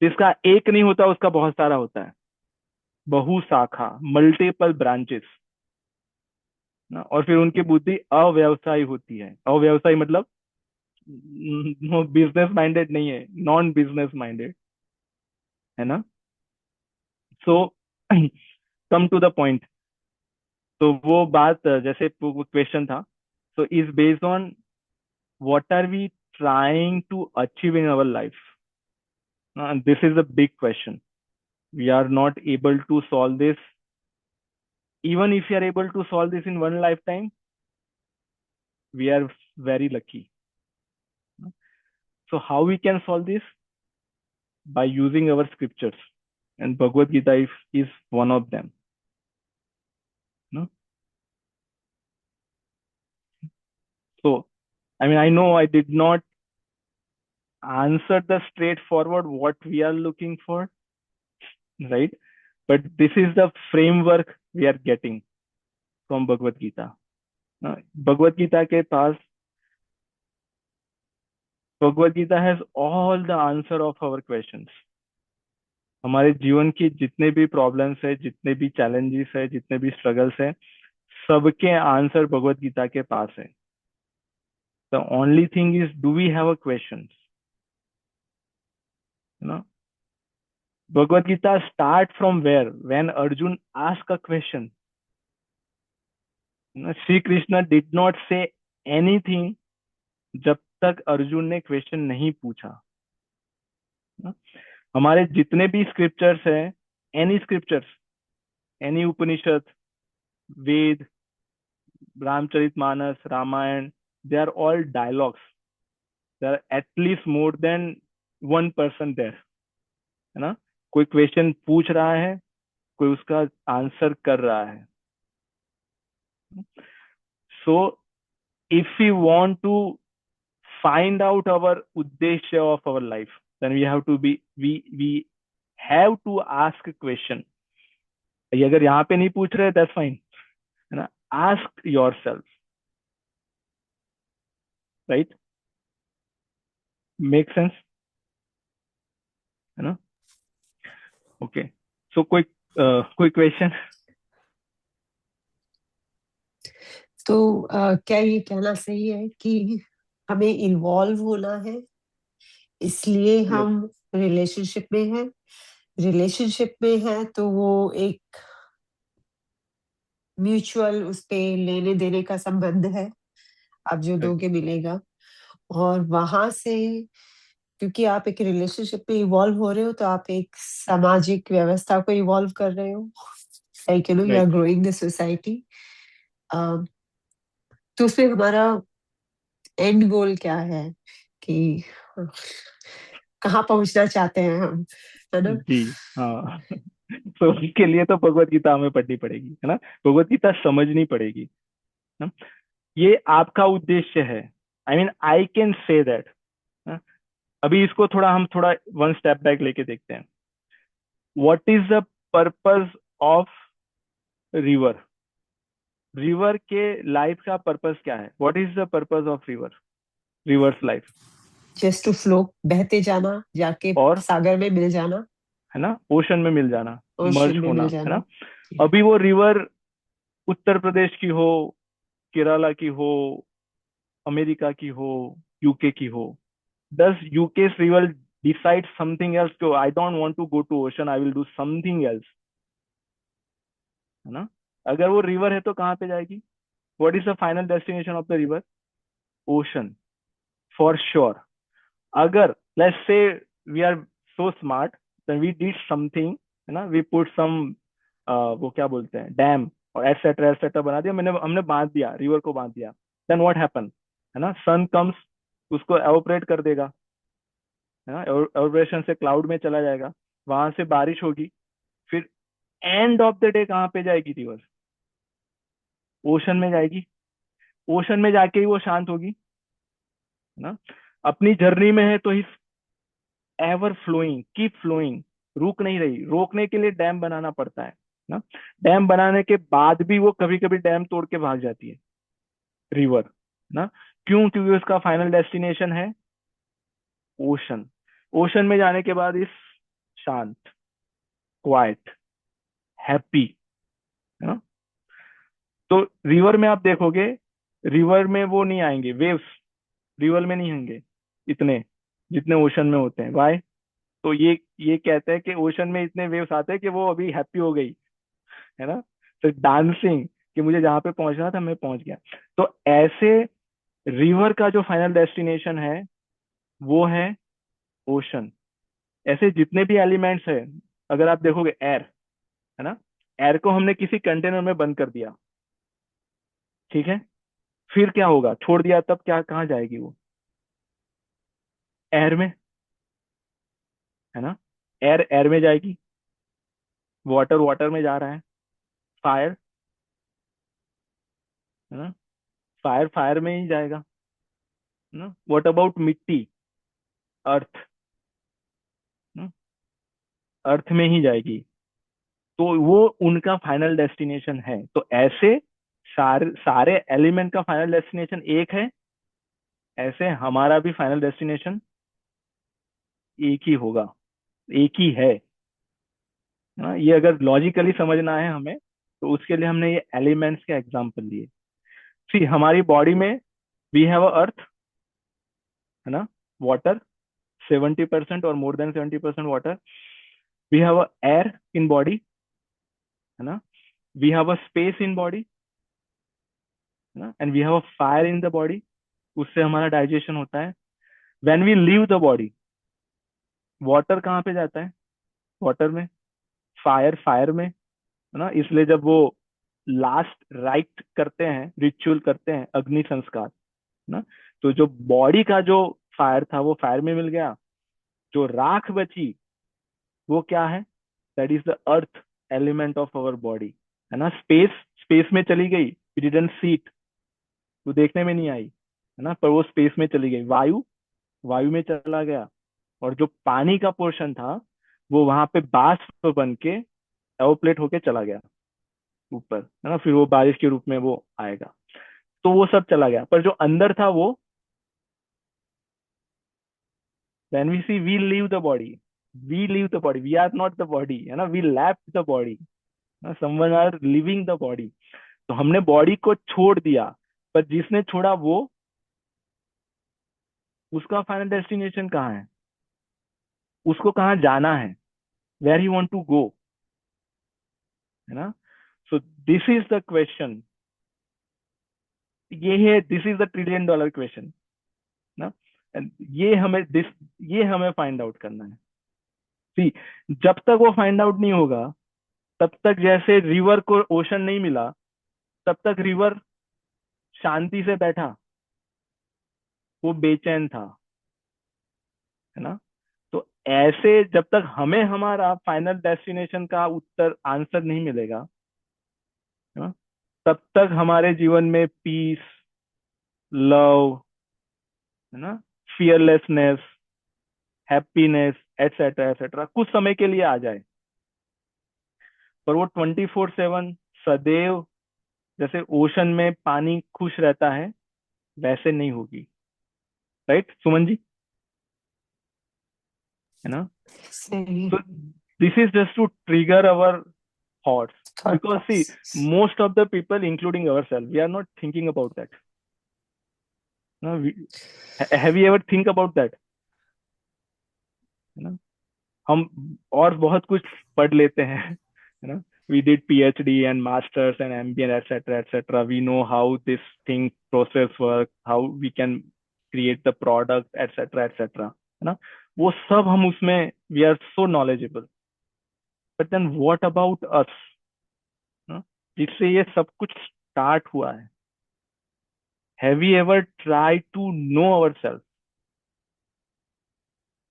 जिसका एक नहीं होता उसका बहुत सारा होता है। बहुशाखा, मल्टीपल ब्रांचेस ना। और फिर उनकी बुद्धि अव्यवसायी होती है। अव्यवसायी मतलब बिजनेस माइंडेड नहीं है, नॉन बिजनेस माइंडेड, है ना। सो कम टू द पॉइंट। तो वो बात जैसे क्वेश्चन था, so is based on what are we trying to achieve in our life. And this is a big question. We are not able to solve this. Even if we are able to solve this in one lifetime, we are very lucky. So how we can solve this? By using our scriptures, and Bhagavad Gita is one of them. No? So, I mean, I know I did not answer the straightforward what we are looking for, right? But this is the framework we are getting from Bhagavad Gita. Bhagavad Gita के पास, Bhagavad Gita has all the answer of our questions. हमारे जीवन की जितने भी problems है, जितने भी challenges है, जितने भी स्ट्रगल्स है, सबके आंसर भगवत गीता के पास है। The only thing is, do we have a question, you know. Bhagavad Gita start from where? When Arjun ask a question. Shri Krishna did not say anything जब तक अर्जुन ने क्वेश्चन नहीं पूछा। हमारे जितने भी स्क्रिप्चर्स हैं, any scriptures, any Upanishad, Ved, Ramcharitmanas, Ramayan, they are all dialogues. There are at least more than one person there, है ना। कोई क्वेश्चन पूछ रहा है, कोई उसका आंसर कर रहा है। So if you want to find out our uddeshya of our life, then we have to be, we have to ask a question. ये अगर यहाँ पे नहीं पूछ रहे, that's fine, है ना। ask yourself, right? make sense, है ना। okay, so कोई question? तो क्या ये कहना सही है कि हमें इन्वॉल्व होना है, इसलिए yes, हम रिलेशनशिप में हैं? रिलेशनशिप में है तो वो एक म्यूचुअल उस पे लेने देने का संबंध है, आप जो right, दोगे मिलेगा। और वहां से क्योंकि आप एक रिलेशनशिप में इवॉल्व हो रहे हो, तो आप एक सामाजिक व्यवस्था को इवॉल्व कर रहे हो, like you are right. Growing the society. तो उसमें हमारा एंड गोल क्या है कि कहाँ पहुंचना चाहते हैं हम, है ना? जी हाँ। तो उसके लिए तो भगवत गीता हमें पढ़नी पड़ेगी, है ना, भगवत गीता समझनी पड़ेगी ना? ये आपका उद्देश्य है। I mean I can say that. अभी इसको थोड़ा वन स्टेप बैक लेके देखते हैं। What is the purpose of river? River के लाइफ का पर्पस क्या है? What is the purpose of river, rivers life? Just to flow, बहते जाना, जाके और सागर में मिल जाना, है ना, ओशन में मिल जाना, मर्ज ओशन में होना, मिल है ना। जाना। अभी वो रिवर उत्तर प्रदेश की हो, केरला की हो, अमेरिका की हो, यूके की हो, does UK's river decide something else? So I don't want to go to ocean, I will do something else, है ना। अगर वो रिवर है तो कहाँ पे जाएगी? What is the final destination of the river? Ocean, for sure. अगर let's say we are so smart, then we did something, है ना, we put some वो क्या बोलते हैं, डैम और एटसेट्रा बना दिया, मैंने हमने बांध दिया, रिवर को बांध दिया, देन व्हाट हैपन, है ना, सन कम्स, उसको एवोपरेट कर देगा, है ना, एवोपरेशन से क्लाउड में चला जाएगा, वहां से बारिश होगी, फिर एंड ऑफ द डे कहाँ पे जाएगी रिवर? ओशन में जाएगी। ओशन में जाके ही वो शांत होगी, है ना। अपनी जर्नी में है तो he ever flowing, keep flowing, रुक नहीं रही। रोकने के लिए डैम बनाना पड़ता है ना। डैम बनाने के बाद भी वो कभी कभी डैम तोड़ के भाग जाती है रिवर, ना। क्यों? क्योंकि उसका फाइनल डेस्टिनेशन है ओशन। ओशन में जाने के बाद इस शांत, क्वाइट, हैप्पी, है ना। तो रिवर में आप देखोगे, रिवर में वो नहीं आएंगे वेव्स, रिवर में नहीं होंगे इतने जितने ओशन में होते हैं। वाई? तो ये कहते हैं कि ओशन में इतने वेव्स आते हैं कि वो अभी हैप्पी हो गई, है ना, तो डांसिंग, कि मुझे जहां पे पहुंचना था मैं पहुंच गया। तो ऐसे रिवर का जो फाइनल डेस्टिनेशन है वो है ओशन। ऐसे जितने भी एलिमेंट्स है, अगर आप देखोगे एयर, है ना, एयर को हमने किसी कंटेनर में बंद कर दिया, ठीक है, फिर क्या होगा? छोड़ दिया तब क्या, कहाँ जाएगी वो? एयर में, है ना। एयर एयर में जाएगी, वाटर वाटर में जा रहा है, फायर, है ना, फायर फायर में ही जाएगा, है ना। व्हाट अबाउट मिट्टी, अर्थ, अर्थ में ही जाएगी। तो वो उनका फाइनल डेस्टिनेशन है। तो ऐसे सारे सारे एलिमेंट का फाइनल डेस्टिनेशन एक है, ऐसे हमारा भी फाइनल डेस्टिनेशन एक ही होगा, एक ही है ना। ये अगर लॉजिकली समझना है हमें, तो उसके लिए हमने ये एलिमेंट्स के एग्जांपल लिए। सी, हमारी बॉडी में वी हैव अ अर्थ, है ना, वाटर 70% और more than 70% water, we have a air in body, है ना, we have a space in body, है ना, and we have a fire in the body, उससे हमारा डाइजेशन होता है। When we leave the body, water कहाँ पे जाता है? वाटर में। फायर फायर में, है ना। इसलिए जब वो लास्ट राइट करते हैं, रिचुअल करते हैं, अग्नि संस्कार, है ना, तो जो बॉडी का जो फायर था वो फायर में मिल गया। जो राख बची वो क्या है? That is the earth element of our body, है ना। स्पेस, स्पेस में चली गई, वी डिडंट सी इट, वो देखने में नहीं आई, है ना, पर वो स्पेस में चली गई। वायु, वायु में चला गया। और जो पानी का पोर्शन था वो वहां पे बाष्प बन के एवोप्लेट होके चला गया ऊपर, है ना, फिर वो बारिश के रूप में वो आएगा। तो वो सब चला गया, पर जो अंदर था वो, when we see we leave the body, we leave the body, we are not the body, है ना, we left the body, है ना, someone are leaving the body। तो हमने बॉडी को छोड़ दिया, पर जिसने छोड़ा वो, उसका फाइनल डेस्टिनेशन कहाँ है? उसको कहाँ जाना है? Where he want to go, है ना। So this is the question, ये है, this is the $1 trillion question ना। And ये हमें फाइंड आउट करना है। सी, जब तक वो फाइंड आउट नहीं होगा, तब तक जैसे रिवर को ओशन नहीं मिला, तब तक रिवर शांति से बैठा, वो बेचैन था, है ना। तो ऐसे जब तक हमें हमारा फाइनल डेस्टिनेशन का उत्तर आंसर नहीं मिलेगा, है ना, तब तक हमारे जीवन में पीस, लव, है ना, फियरलेसनेस, हैप्पीनेस, एटसेट्रा एटसेट्रा कुछ समय के लिए आ जाए, पर वो 24/7 सदैव जैसे ओशन में पानी खुश रहता है, वैसे नहीं होगी। राइट सुमन जी, है ना। सही। So this is just to trigger our thoughts, Thought because see, process. most of the people, including ourselves, we are not thinking about that. No, have you ever think about that? है ना, हम और बहुत कुछ पढ़ लेते हैं, है ना। We did PhD and masters and MBA etc etc. We know how this thing process work, how we can create the product etc etc, है ना। वो सब हम उसमें we are so knowledgeable, but then what about us, ना, जिससे ये सब कुछ स्टार्ट हुआ है। Have we ever tried to know ourselves,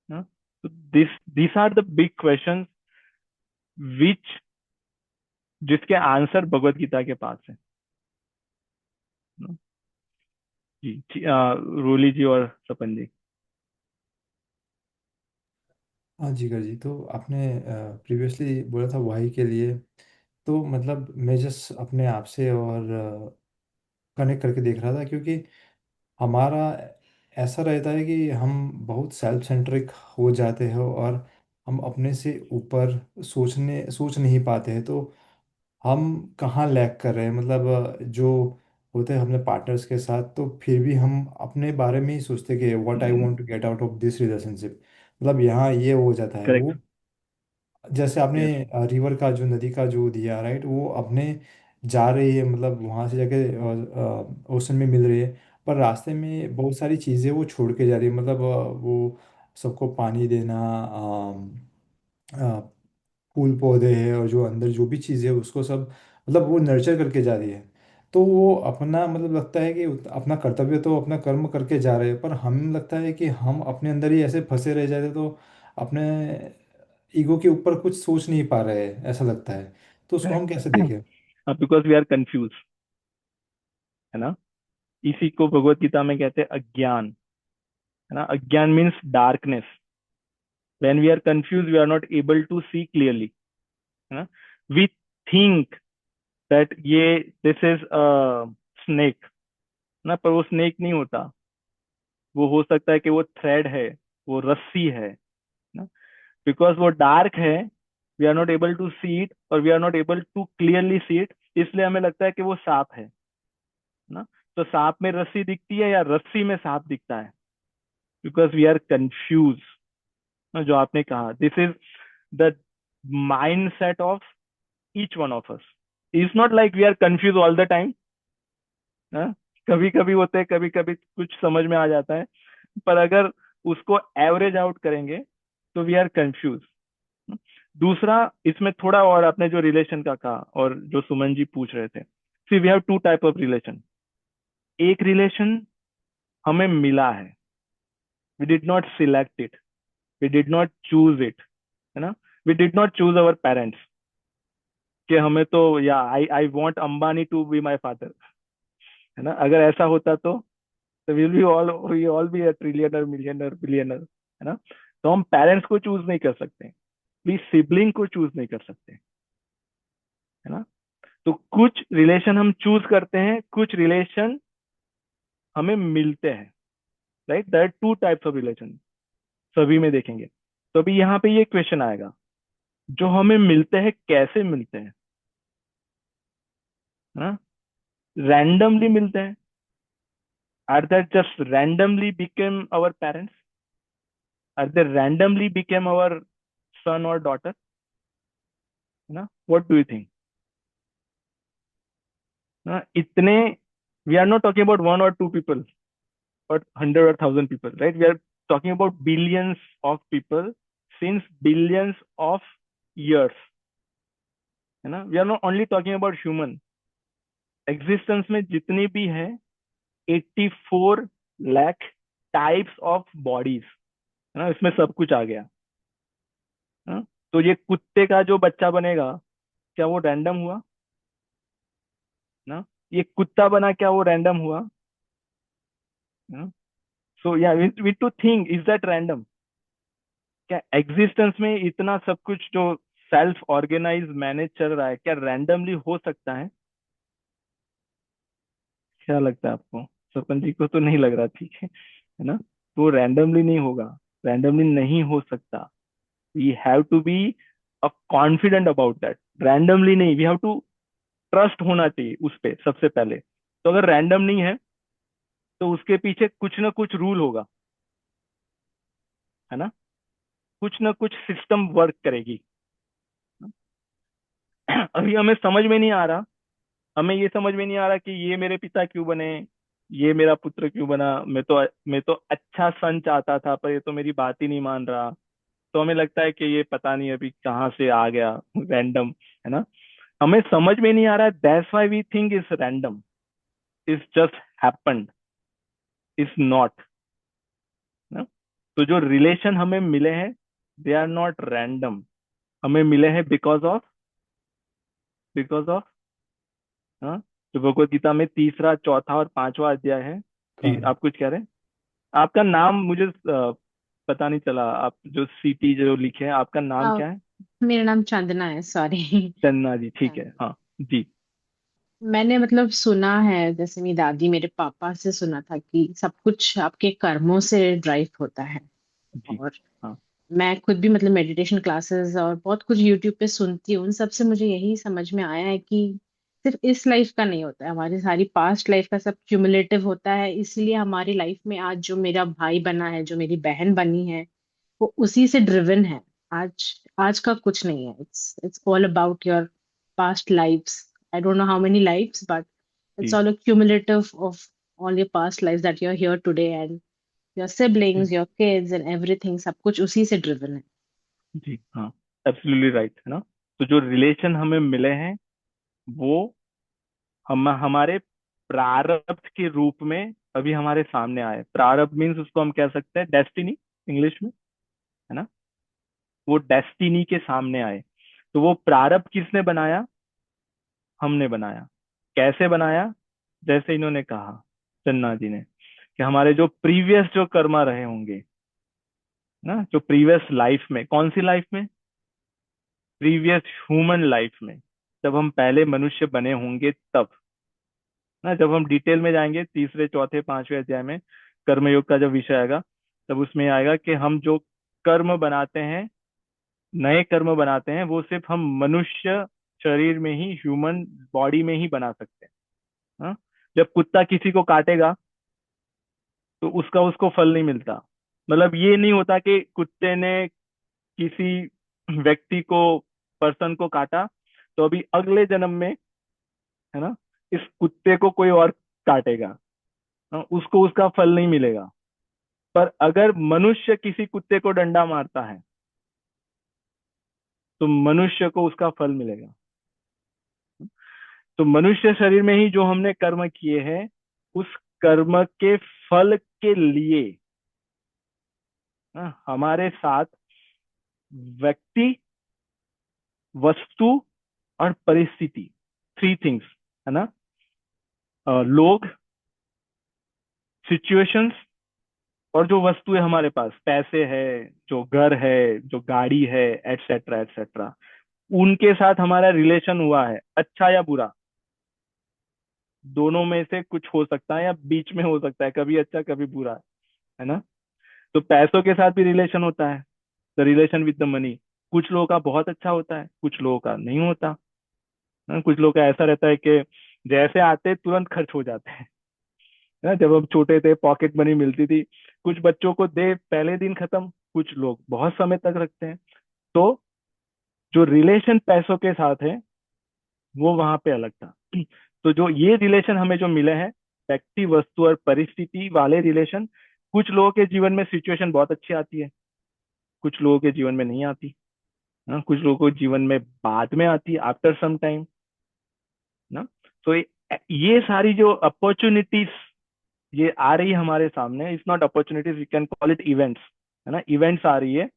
ना? So these are the big questions which जिसके आंसर भगवत गीता के पास है, ना? रोली जी और सपन जी। हाँ जिगर जी, तो आपने प्रीवियसली बोला था वाही के लिए, तो मतलब मैं जस्ट अपने आप से और कनेक्ट करके देख रहा था, क्योंकि हमारा ऐसा रहता है कि हम बहुत सेल्फ सेंट्रिक हो जाते हैं और हम अपने से ऊपर सोच नहीं पाते हैं। तो हम कहाँ लैग कर रहे हैं, मतलब जो होते हैं अपने पार्टनर्स के साथ, तो फिर भी हम अपने बारे में ही सोचते कि what I want to get out of this relationship. मतलब यहाँ ये हो जाता है करेक्ट। वो, जैसे आपने यस। रिवर का जो नदी का जो दिया राइट, वो अपने जा रही है, मतलब वहां से जाके ओशन में मिल रही है, पर रास्ते में बहुत सारी चीज़ें वो छोड़ के जा रही है, मतलब वो सबको पानी देना, फूल पौधे हैं और जो अंदर जो भी चीज़ है उसको सब, मतलब वो नर्चर करके जा रही है। तो वो अपना मतलब लगता है कि अपना कर्तव्य तो अपना कर्म करके जा रहे हैं, पर हम लगता है कि हम अपने अंदर ही ऐसे फंसे रह जाते, तो अपने ईगो के ऊपर कुछ सोच नहीं पा रहे हैं, ऐसा लगता है। तो उसको हम कैसे करेक्ट। देखें? बिकॉज वी आर कंफ्यूज, है ना। इसी को भगवत गीता में कहते हैं अज्ञान, है ना। अज्ञान means darkness. When we are confuse, we are not able to see clearly, है ना। वी थिंक दैट ये दिस इज स्नेक, ना, पर वो स्नेक नहीं होता। वो हो सकता है कि वो थ्रेड है, वो रस्सी है, ना। बिकॉज वो डार्क है, we are not able to see it, और we are not able to clearly see it, इसलिए हमें लगता है कि वो सांप है, ना। तो सांप में रस्सी दिखती है या रस्सी में सांप दिखता है, बिकॉज वी आर कंफ्यूज। जो आपने कहा, this is the mind set of each one of us. Is not like we are confuse all the time, कभी कभी होते हैं, कभी कभी कुछ समझ में आ जाता है, पर अगर उसको एवरेज आउट करेंगे तो वी आर कंफ्यूज। दूसरा, इसमें थोड़ा और आपने जो रिलेशन का कहा और जो सुमन जी पूछ रहे थे, see we have two type of relation. एक रिलेशन हमें मिला है, we did not select it, we did not choose it, है ना। We did not choose our parents कि हमें तो, या I I want Ambani to be my father, है ना। अगर ऐसा होता तो we all be a trillionaire, millionaire, billionaire, है ना। तो हम पेरेंट्स को चूज नहीं कर सकते, भी सिबलिंग को चूज नहीं कर सकते, है ना। तो कुछ रिलेशन हम चूज करते हैं, कुछ रिलेशन हमें मिलते हैं, right. That two types of relation सभी में देखेंगे। तो अभी यहाँ पे ये क्वेश्चन आएगा, जो हमें मिलते हैं कैसे मिलते हैं, है ना। रैंडमली मिलते हैं, are that just randomly became our parents, are they randomly became our son और डॉटर, है ना। व्हाट डू यू थिंक, ना। इतने, we are not talking about one और two people, or 100 or 1,000 people, right? We are talking about billions of people since billions of years, है ना? We are not only talking about human. Existence में जितनी भी है 84 lakh types of bodies, है ना? इसमें सब कुछ आ गया, है ना? तो ये कुत्ते का जो बच्चा बनेगा, क्या वो रैंडम हुआ ना? ये कुत्ता बना, क्या वो रैंडम हुआ? सो या we to think, is that random? क्या एग्जिस्टेंस में इतना सब कुछ जो सेल्फ ऑर्गेनाइज मैनेज चल रहा है, क्या रैंडमली हो सकता है? क्या लगता है आपको? सरपंच जी को तो नहीं लग रहा, ठीक है ना? तो रैंडमली नहीं होगा, रैंडमली नहीं हो सकता। We have to be a confident about that. Randomly नहीं, वी हैव टू ट्रस्ट होना चाहिए उस पे सबसे पहले। तो अगर रैंडम नहीं है तो उसके पीछे कुछ ना कुछ रूल होगा, है ना? कुछ ना कुछ सिस्टम वर्क करेगी। अभी हमें समझ में नहीं आ रहा, हमें ये समझ में नहीं आ रहा कि ये मेरे पिता क्यों बने, ये मेरा पुत्र क्यों बना। मैं तो अच्छा सन चाहता था, पर ये तो मेरी बात ही नहीं मान रहा। तो हमें लगता है कि ये पता नहीं अभी कहाँ से आ गया, रैंडम, है ना? हमें समझ में नहीं आ रहा है, that's why we think is random, is just happened, is not ना। तो जो रिलेशन हमें मिले हैं, दे आर नॉट रैंडम, हमें मिले हैं बिकॉज ऑफ हाँ। जो भगवत गीता में तीसरा, चौथा और पांचवा अध्याय है। जी, कर्म। आप कुछ कह रहे हैं? आपका नाम मुझे पता नहीं चला, आप जो सीटी जो लिखे हैं, आपका नाम आ, क्या है? मेरा नाम चंदना है, सॉरी। चन्ना जी, ठीक है, हाँ जी। मैंने मतलब सुना है, जैसे मेरी दादी मेरे पापा से सुना था कि सब कुछ आपके कर्मों से ड्राइव होता है। जी और हाँ। मैं खुद भी मतलब मेडिटेशन क्लासेस और बहुत कुछ यूट्यूब पे सुनती हूँ, उन सब से मुझे यही समझ में आया है कि सिर्फ इस लाइफ का नहीं होता है, हमारी सारी पास्ट लाइफ का सब क्यूमुलेटिव होता है। इसलिए हमारी लाइफ में आज जो मेरा भाई बना है, जो मेरी बहन बनी है, वो उसी से ड्रिवन है। आज आज का कुछ नहीं है। It's all about your past lives. I don't know how many lives, but it's जी all a cumulative of all your past lives that you are here today, and your siblings, your kids and everything, सब कुछ उसी से driven है। जी हाँ, absolutely right, है ना? तो जो रिलेशन हमें मिले हैं, वो हम हमारे प्रारब्ध के रूप में अभी हमारे सामने आए। प्रारब्ध मीन्स उसको हम कह सकते हैं डेस्टिनी, इंग्लिश में, है ना? वो डेस्टिनी के सामने आए। तो वो प्रारब्ध किसने बनाया? हमने बनाया। कैसे बनाया? जैसे इन्होंने कहा, चन्ना जी ने, कि हमारे जो प्रीवियस जो कर्मा रहे होंगे ना, जो प्रीवियस लाइफ में, कौन सी लाइफ में? प्रीवियस ह्यूमन लाइफ में, जब हम पहले मनुष्य बने होंगे तब ना। जब हम डिटेल में जाएंगे तीसरे, चौथे, पांचवें अध्याय में, कर्मयोग का जब विषय आएगा, तब उसमें आएगा कि हम जो कर्म बनाते हैं, नए कर्म बनाते हैं, वो सिर्फ हम मनुष्य शरीर में ही, ह्यूमन बॉडी में ही बना सकते हैं, हाँ? जब कुत्ता किसी को काटेगा तो उसका उसको फल नहीं मिलता। मतलब ये नहीं होता कि कुत्ते ने किसी व्यक्ति को, पर्सन को काटा, तो अभी अगले जन्म में, है ना, इस कुत्ते को कोई और काटेगा, हाँ, उसको उसका फल नहीं मिलेगा। पर अगर मनुष्य किसी कुत्ते को डंडा मारता है तो मनुष्य को उसका फल मिलेगा। तो मनुष्य शरीर में ही जो हमने कर्म किए हैं, उस कर्म के फल के लिए, हाँ, हमारे साथ व्यक्ति, वस्तु और परिस्थिति, थ्री थिंग्स, है ना? लोग, सिचुएशंस, और जो वस्तु है हमारे पास, पैसे है, जो घर है, जो गाड़ी है, एटसेट्रा एटसेट्रा, उनके साथ हमारा रिलेशन हुआ है, अच्छा या बुरा। दोनों में से कुछ हो सकता है या बीच में हो सकता है, कभी अच्छा कभी बुरा, है ना? तो पैसों के साथ भी रिलेशन होता है, the relation with the money. कुछ लोगों का बहुत अच्छा होता है, कुछ लोगों का नहीं होता, है ना? कुछ लोगों का ऐसा रहता है कि जैसे आते तुरंत खर्च हो जाते हैं, है ना? जब हम छोटे थे पॉकेट मनी मिलती थी, कुछ बच्चों को दे पहले दिन खत्म, कुछ लोग बहुत समय तक रखते हैं। तो जो रिलेशन पैसों के साथ है, वो वहां पे अलग था। तो जो ये रिलेशन हमें जो मिले हैं, व्यक्ति, वस्तु और परिस्थिति वाले रिलेशन। कुछ लोगों के जीवन में सिचुएशन बहुत अच्छी आती है, कुछ लोगों के जीवन में नहीं आती। हाँ, कुछ लोगों के जीवन में बाद में आती है, आफ्टर सम टाइम ना। तो ये सारी जो अपॉर्चुनिटीज ये आ रही है हमारे सामने, it's not opportunities, we can call it events, है ना। इवेंट्स आ रही है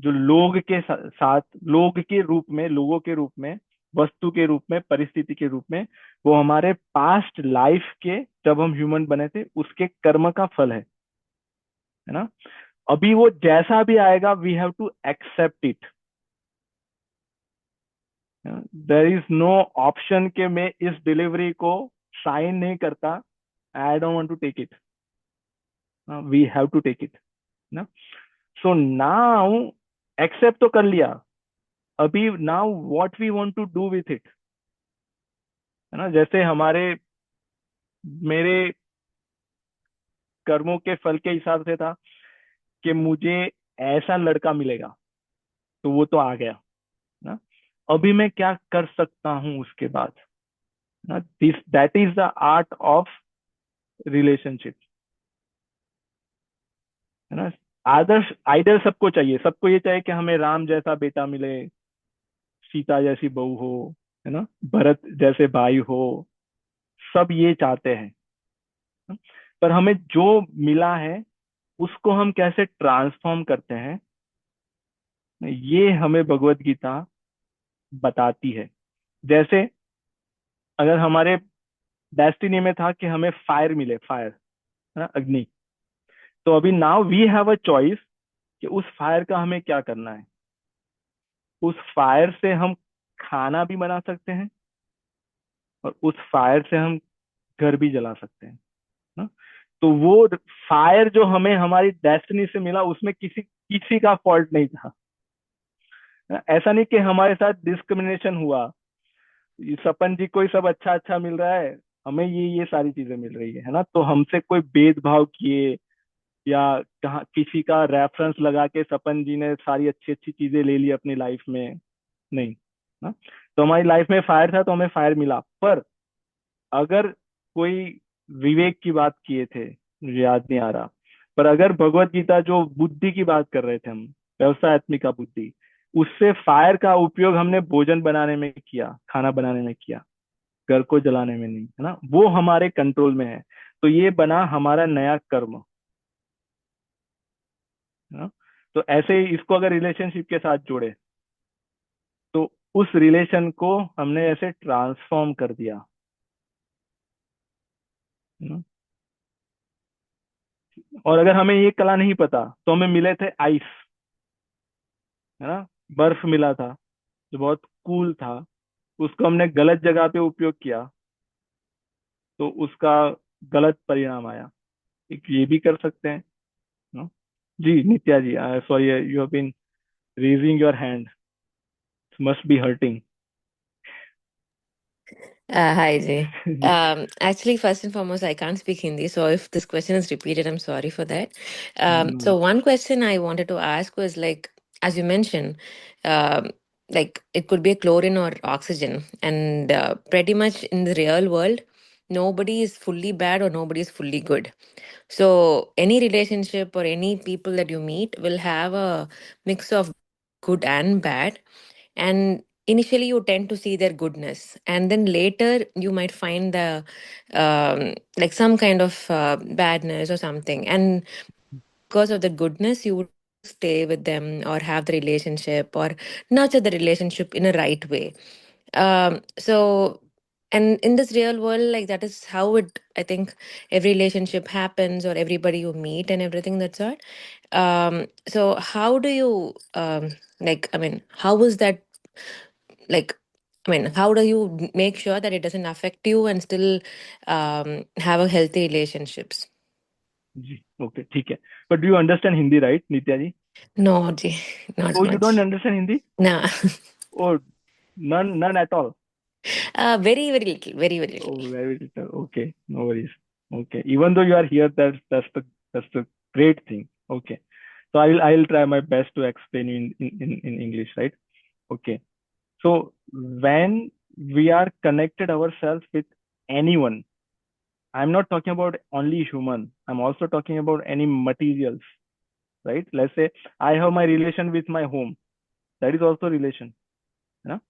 जो लोग के साथ, लोग के रूप में, लोगों के रूप में, वस्तु के रूप में, परिस्थिति के रूप में, वो हमारे पास्ट लाइफ के, जब हम ह्यूमन बने थे उसके कर्म का फल है ना। अभी वो जैसा भी आएगा, we have to accept it. There is no option के मैं इस डिलीवरी को साइन नहीं करता, I don't want to take it, we have to take it ना। सो नाउ एक्सेप्ट तो कर लिया, अभी now what we want to do with it, है ना। जैसे हमारे, मेरे कर्मों के फल के हिसाब से था कि मुझे ऐसा लड़का मिलेगा, तो वो तो आ गया ना। अभी मैं क्या कर सकता हूं उसके बाद ना, this that is the art of relationship, है ना। आदर्श आइडल सबको चाहिए, सबको ये चाहिए कि हमें राम जैसा बेटा मिले, सीता जैसी बहू हो, है ना, भरत जैसे भाई हो, सब ये चाहते हैं। पर हमें जो मिला है उसको हम कैसे ट्रांसफॉर्म करते हैं, ये हमें भगवत गीता बताती है। जैसे अगर हमारे डेस्टिनी में था कि हमें फायर मिले, फायर, है ना, अग्नि, तो अभी now we have a choice कि उस फायर का हमें क्या करना है। उस फायर से हम खाना भी बना सकते हैं और उस फायर से हम घर भी जला सकते हैं ना। तो वो फायर जो हमें हमारी डेस्टिनी से मिला, उसमें किसी किसी का फॉल्ट नहीं था। ऐसा नहीं कि हमारे साथ डिस्क्रिमिनेशन हुआ, ये सपन जी को ही सब अच्छा अच्छा मिल रहा है, हमें ये सारी चीजें मिल रही है ना। तो हमसे कोई भेदभाव किए या कहा किसी का रेफरेंस लगा के सपन जी ने सारी अच्छी अच्छी चीजें ले ली अपनी लाइफ में, नहीं ना। तो हमारी लाइफ में फायर था तो हमें फायर मिला। पर अगर कोई, विवेक की बात किए थे, मुझे याद नहीं आ रहा, पर अगर भगवत गीता जो बुद्धि की बात कर रहे थे हम, व्यवसायत्मिका बुद्धि, उससे फायर का उपयोग हमने भोजन बनाने में किया, खाना बनाने में किया, घर को जलाने में नहीं, है ना। वो हमारे कंट्रोल में है। तो ये बना हमारा नया कर्म, है ना। तो ऐसे ही इसको अगर रिलेशनशिप के साथ जोड़े, तो उस रिलेशन को हमने ऐसे ट्रांसफॉर्म कर दिया, है ना। और अगर हमें ये कला नहीं पता, तो हमें मिले थे आइस, है ना, बर्फ मिला था जो बहुत कूल था, उसको हमने गलत जगह पे उपयोग किया तो उसका गलत परिणाम आया। एक ये भी कर सकते हैं ना? जी Nitya ji, sorry, you have been raising your hand, must be hurting. Hi, Jay. Actually, first and foremost, I can't speak Hindi, so if this question is repeated, I'm sorry for that. So one question I wanted to ask was like, as you mentioned, um, like it could be a chlorine or oxygen, and pretty much in the real world, nobody is fully bad or nobody is fully good. So any relationship or any people that you meet will have a mix of good and bad. And initially you tend to see their goodness, and then later you might find the like some kind of badness or something, and because of the goodness you would stay with them or have the relationship or nurture the relationship in a right way. So and in this real world, like that is how it, I think, every relationship happens or everybody you meet and everything, that's all. So how do you like, I mean, how is that, like, I mean, how do you make sure that it doesn't affect you and still have a healthy relationships? जी okay ठीक है। But do you understand Hindi right Nitya ji? No, Ji, not oh you don't much. Understand Hindi? Nah. Oh none, none at all? Very, very little. Very, very Oh, little. very little. Okay, no worries. Okay, even though you are here, that's the great thing. Okay, so I'll try my best to explain you in English, right? Okay, so when we are connected ourselves with anyone, I'm not talking about only human. I'm also talking about any materials, right? Let's say I have my relation with my home. That is also relation. You know?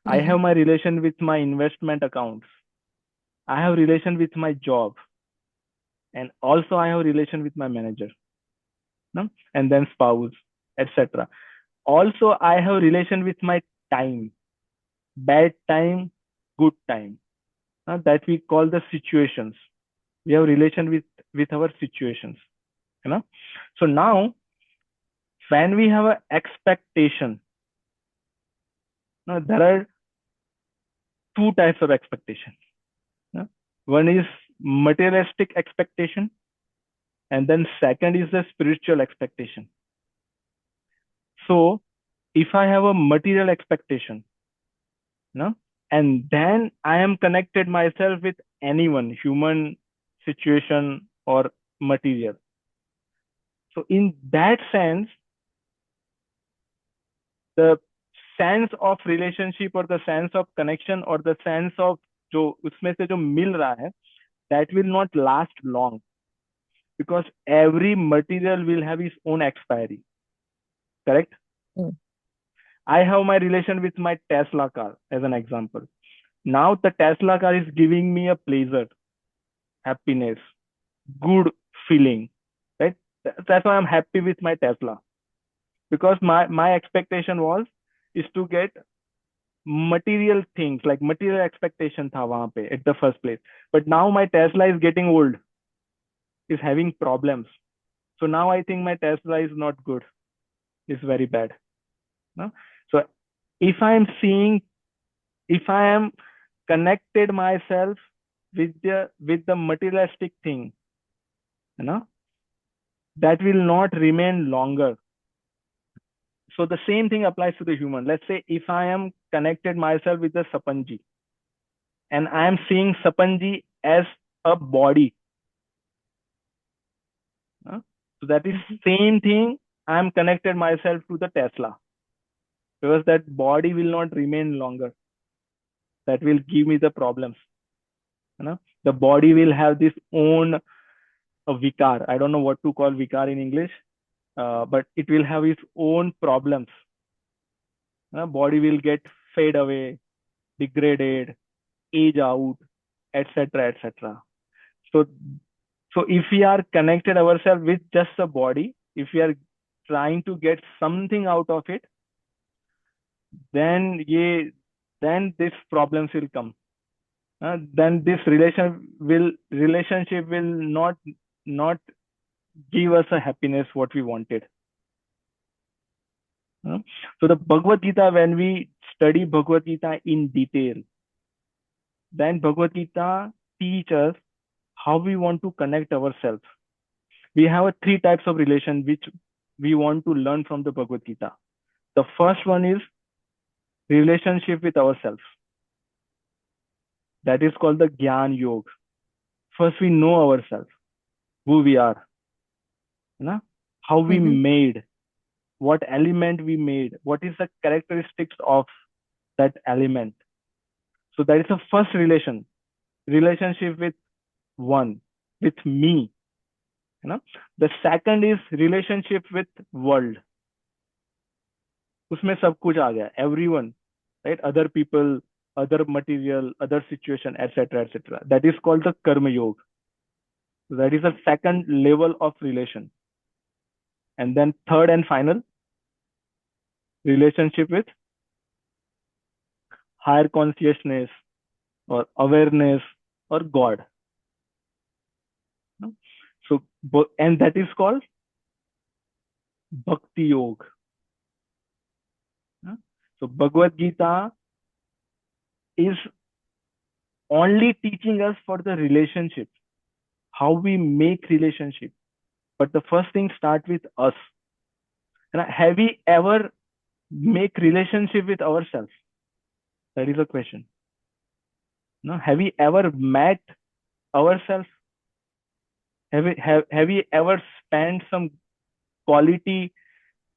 I have my relation with my investment accounts. I have relation with my job. And also I have relation with my manager. No? And then spouse, etc. Also, I have relation with my time. Bad time, good time. That we call the situations. We have relation with our situations. You know? So now, when we have an expectation, now there are two types of expectation. One is materialistic expectation, and then second is the spiritual expectation. So if I have a material expectation, and then I am connected myself with anyone, human, situation, or material. So in that sense, the sense of relationship or the sense of connection or the sense of जो उसमें से जो मिल रहा है, that will not last long, because every material will have its own expiry. Correct? I have my relation with my Tesla car as an example. Now the Tesla car is giving me a pleasure, happiness, good feeling, right? That's why I'm happy with my Tesla, because my expectation was is to get material things, like material expectation tha wahan pe at the first place. But now my Tesla is getting old, is having problems. So now I think my Tesla is not good, is very bad. No? So if I am connected myself with the materialistic thing, that will not remain longer. So the same thing applies to the human. Let's say if I am connected myself with the Sapanji, and I am seeing Sapanji as a body, so that is same thing. I am connected myself to the Tesla, because that body will not remain longer. That will give me the problems. The body will have this own vikar. I don't know what to call vikar in English, but it will have its own problems. Body will get fade away, degraded, age out, etc., etc. So if we are connected ourselves with just the body, if we are trying to get something out of it, then these problems will come. Then this relationship will not give us a happiness what we wanted. So the Bhagavad Gita, when we study Bhagavad Gita in detail, then Bhagavad Gita teaches us how we want to connect ourselves. We have three types of relation which we want to learn from the Bhagavad Gita. The first one is relationship with ourselves. That is called the Gyan Yoga. First, we know ourselves, who we are, how we made, what element we made, what is the characteristics of that element. So that is the first relationship with one, with me. The second is relationship with world. उसमें सब कुछ आ गया, everyone, right? Other people, other material, other situation, etc., etc. That is called the Karma Yoga. That is the second level of relation. And then third and final, relationship with higher consciousness or awareness or God. So, and that is called Bhakti Yoga. So Bhagavad Gita is only teaching us for the relationship, how we make relationship. But the first thing start with us. Have we ever make relationship with ourselves? That is a question. Have we ever met ourselves? Have we ever spent some quality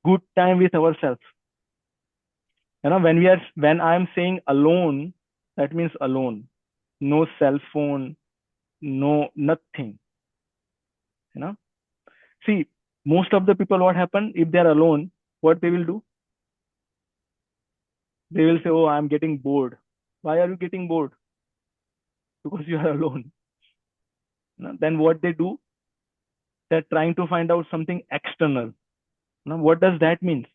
good time with ourselves? When I am saying alone, that means alone. No cell phone, no nothing. You know, see, most of the people, what happen if they are alone? What they will do? They will say, "Oh, I'm getting bored." Why are you getting bored? Because you are alone. You know, then what they do? They're trying to find out something external. Now, what does that mean?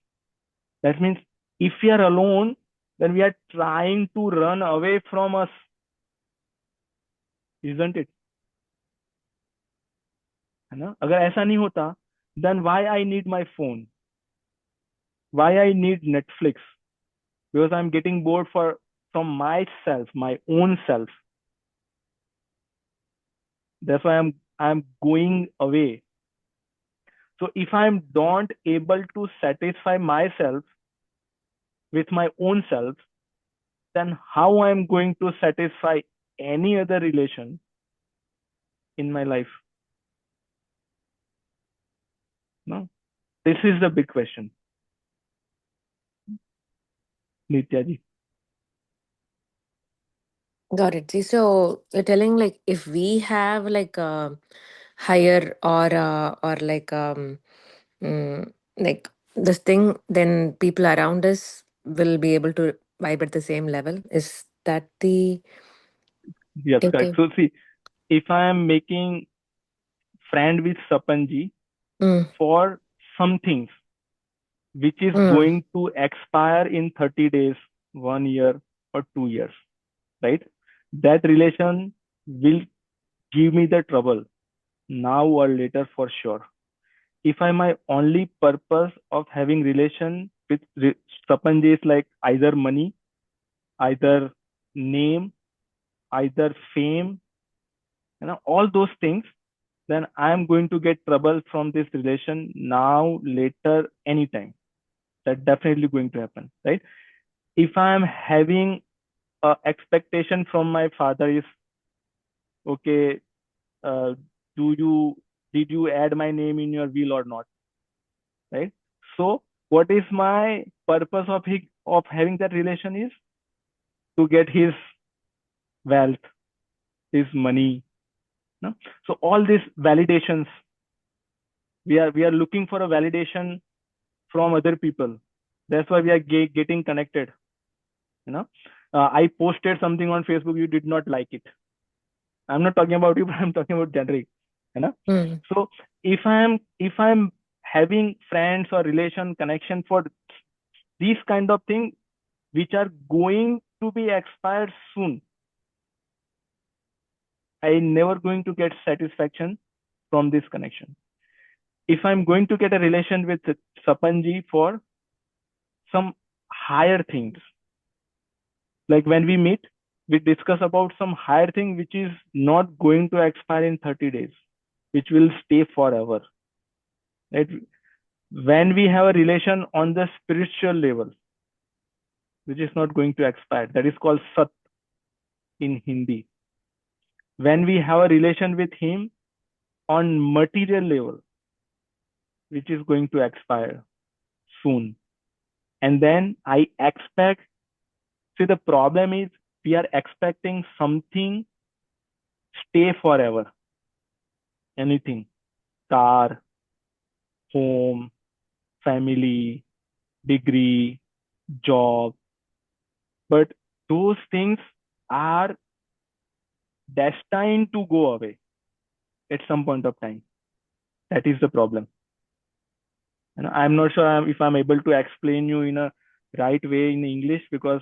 That means if we are alone, then we are trying to run away from us, isn't it? है ना? अगर ऐसा नहीं होता, then why I need my phone? Why I need Netflix? Because I'm getting bored from myself, my own self. That's why I'm going away. So if I'm not able to satisfy myself with my own self, then how I'm going to satisfy any other relation in my life? No, this is the big question, Nitya ji. Got it. See, so you're telling like if we have like a higher or like this thing, then people around us will be able to vibe at the same level. Is that the Yes, correct. takeaway? So see, if I am making friend with Sapanji Mm, for some things which is mm, going to expire in 30 days, 1 year, or 2 years, right? That relation will give me the trouble now or later for sure. If I my only purpose of having relation with Sapanji is like either money, either name, either fame, all those things, then I am going to get trouble from this relation now, later, anytime. That definitely going to happen, right? If I am having a expectation from my father is, okay, uh, do you did you add my name in your will or not, right? So what is my purpose of having that relation is to get his wealth, his money, no? So all these validations, we are looking for a validation from other people. That's why we are getting connected. You know, I posted something on Facebook, you did not like it. I'm not talking about you, but I'm talking about generic. You know, mm. so if I'm having friends or relation connection for these kind of things which are going to be expired soon, I never going to get satisfaction from this connection. If I'm going to get a relation with Sapanji for some higher things, like when we meet, we discuss about some higher thing which is not going to expire in 30 days, which will stay forever, right? When we have a relation on the spiritual level, which is not going to expire, that is called Sat in Hindi. When we have a relation with him on material level, which is going to expire soon, and then I expect, see, the problem is we are expecting something stay forever, anything, car, home, family, degree, job, but those things are destined to go away at some point of time. That is the problem. And I'm not sure if I'm able to explain you in a right way in English, because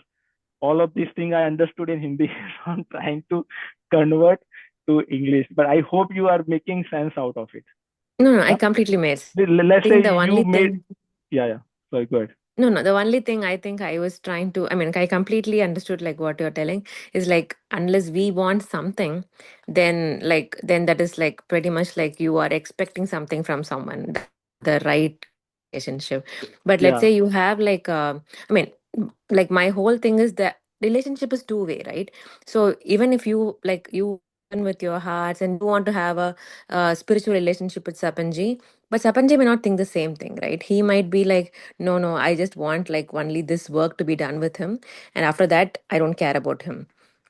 all of these things I understood in Hindi. So I'm trying to convert to English, but I hope you are making sense out of it. No, I Yeah? completely made. I Let's think say the you only made, thing. yeah. Sorry, go ahead. No, the only thing I think I was trying to, I mean, I completely understood like what you're telling is like, unless we want something, then that is like pretty much like you are expecting something from someone, the right relationship. But let's Yeah, say you have like, I mean, like my whole thing is that relationship is two-way, right? So even if you like, you open with your hearts and you want to have a spiritual relationship with Sapanji, but Sapanji may not think the same thing, right? He might be like, no, I just want like only this work to be done with him. And after that, I don't care about him.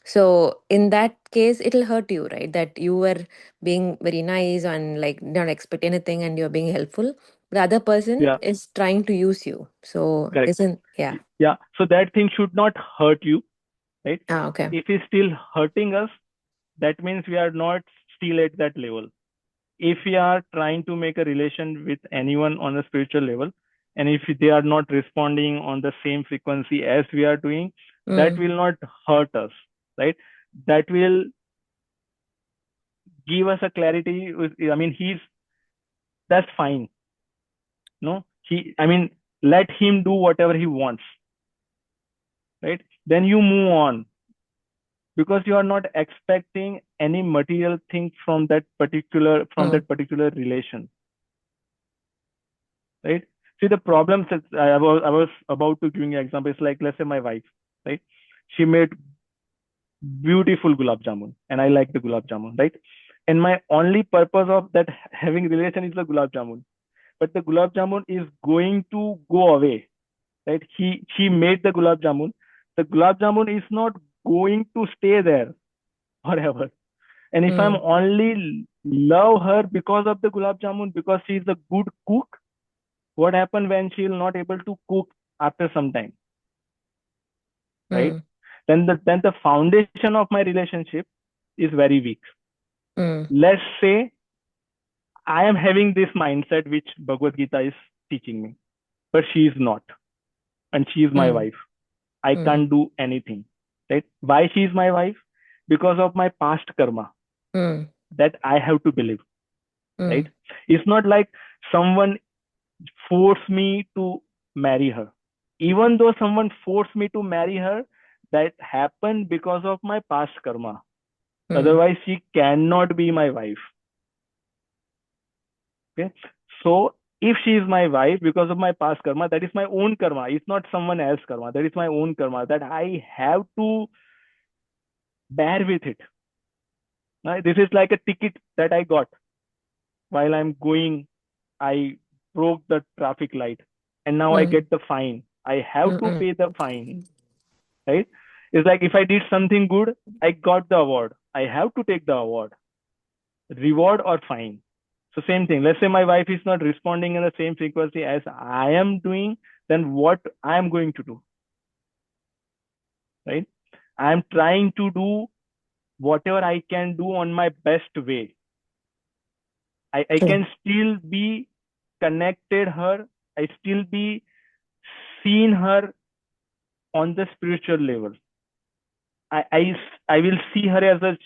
So in that case, it'll hurt you, right? That you were being very nice and like not expect anything and you're being helpful. The other person Yeah, is trying to use you. So correct. yeah. Yeah, so that thing should not hurt you, right? Okay. If it's still hurting us, that means we are not still at that level. If we are trying to make a relation with anyone on a spiritual level, and if they are not responding on the same frequency as we are doing, that will not hurt us, right? That will give us a clarity. I mean, that's fine. No, let him do whatever he wants, right? Then you move on, because you are not expecting any material thing from that particular relation, right? See, the problem is, I was about to give you an example. It's like, let's say my wife, right? She made beautiful gulab jamun, and I like the gulab jamun, right? And my only purpose of that having relation is the gulab jamun, but the gulab jamun is going to go away, right? She made the gulab jamun. The gulab jamun is not going to stay there forever. And if I'm only love her because of the gulab jamun, because she is a good cook, what happens when she will not able to cook after some time, right? Then the foundation of my relationship is very weak. Let's say I am having this mindset which Bhagavad Gita is teaching me, but she is not, and she is my wife. I can't do anything, right? Why she is my wife? Because of my past karma that I have to believe, right? It's not like someone forced me to marry her. Even though someone forced me to marry her, that happened because of my past karma. Otherwise, she cannot be my wife. Okay. So if she is my wife because of my past karma, that is my own karma. It's not someone else's karma. That is my own karma that I have to bear with it. Right? This is like a ticket that I got while I'm going. I broke the traffic light, and now I get the fine. I have to pay the fine. Right? It's like if I did something good, I got the award. I have to take the award, reward or fine. So same thing. Let's say my wife is not responding in the same frequency as I am doing, then what I am going to do, right? I am trying to do whatever I can do on my best way. I can still be connected her. I still be seen her on the spiritual level. I will see her as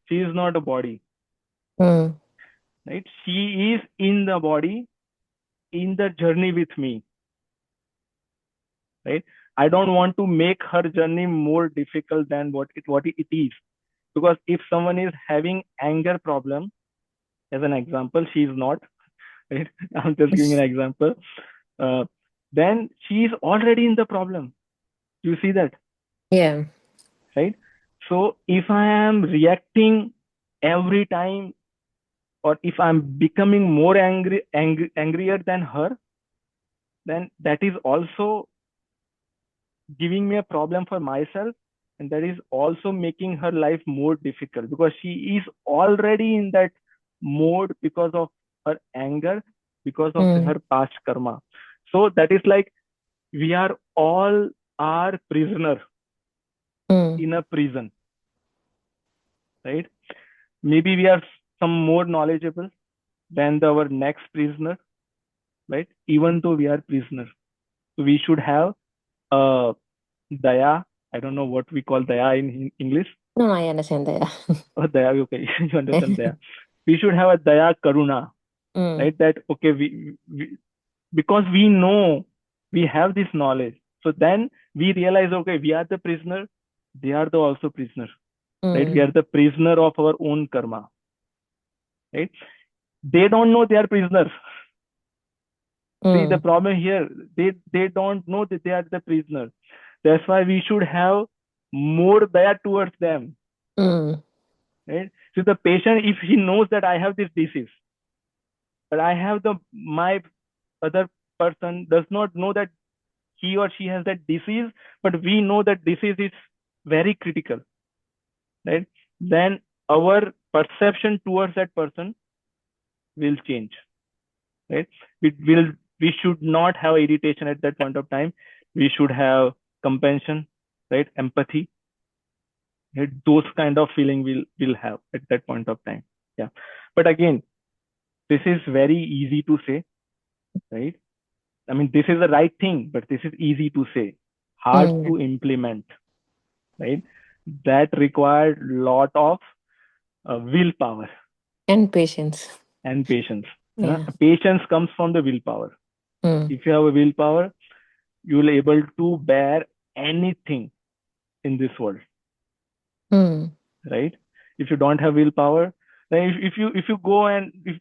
she is not a body, right? She is in the body, in the journey with me, right? I don't want to make her journey more difficult than what it is. Because if someone is having anger problem, as an example, she is not, right? I'm just giving an example. Then she is already in the problem. You see that? Yeah. Right? So if I am reacting every time, or if I'm becoming more angrier than her, then that is also giving me a problem for myself, and that is also making her life more difficult, because she is already in that mode because of her anger, because of her past karma. So that is like we are all are prisoner in a prison, right? Maybe we are some more knowledgeable than our next prisoner, right? Even though we are prisoner, so we should have daya. I don't know what we call daya in English. No, I understand that. Oh, daya, okay. You understand daya. We should have a daya karuna, right? That, okay, because we know we have this knowledge. So then we realize, okay, we are the prisoner. They are the also prisoner, right? We are the prisoner of our own karma, right? They don't know they are prisoners. See, the problem here, they don't know that they are the prisoner. That's why we should have more daya towards them. Right? So the patient, if he knows that I have this disease, but I have my other person does not know that he or she has that disease, but we know that disease is very critical. right? Then our perception towards that person will change, right? We should not have irritation at that point of time. We should have compassion, right? Empathy, right? Those kind of feeling will have at that point of time. Yeah. But again, this is very easy to say, right? I mean, this is the right thing, but this is easy to say, hard to implement, right? That required lot of willpower And patience. and patience. You know, Yeah. patience comes from the willpower. Mm. If you have a willpower, you will able to bear anything in this world, Mm. right? If you don't have willpower, then if you go and if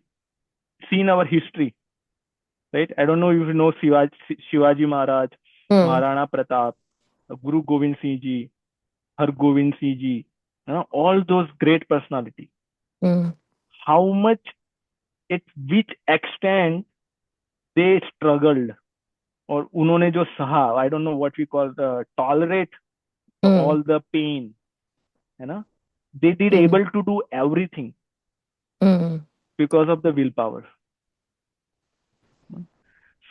see in our history, right? I don't know if you know Shivaji Maharaj, Mm. Maharana Pratap, Guru Gobind Singh Ji, Har Gobind Singh Ji, you know, all those great personality. Mm. How much, at which extent they struggled, और उन्होंने जो सहा, I don't know what we call the tolerate Mm. all the pain, है ना? They did Mm. able to do everything Mm. because of the willpower.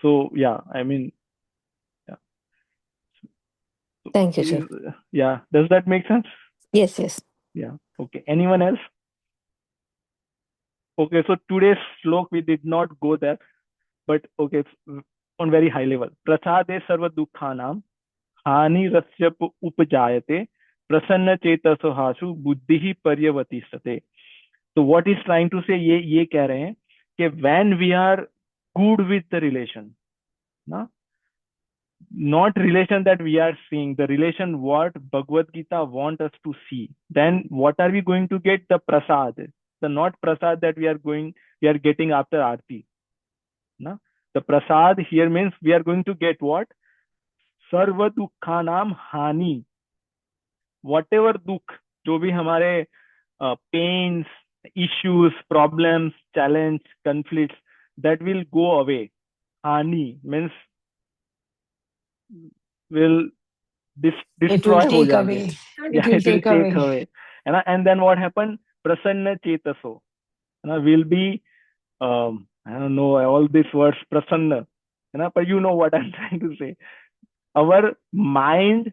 So yeah, I mean, yeah. Thank you, sir. Yeah, does that make sense? Yes, yes. Yeah. Okay. Anyone else? Okay, so today's slok we did not go there, but okay, it's on very high level. Prasade sarva dukhanam hani rasya upajayate prasanna चेतसो हासु बुद्धि ही पर्यवतिष्ठते. So what is trying to say, ये कह रहे हैं कि when we are good with the relation, ना, not relation that we are seeing, the relation what Bhagavad Gita want us to see, then what are we going to get? The prasad, the not prasad that we are getting after aarti, na? The prasad here means we are going to get what? Sarva dukhanam hani. Whatever dukh, जो भी हमारे pains, issues, problems, challenge, conflicts, that will go away. Hani means will It will destroy हो take जाएंगे. away. Yeah, It will it will take take away. away. And then what happened? Prasanna chetaso. Will be, I don't know all these words, prasanna. But you know what I'm trying to say. Our mind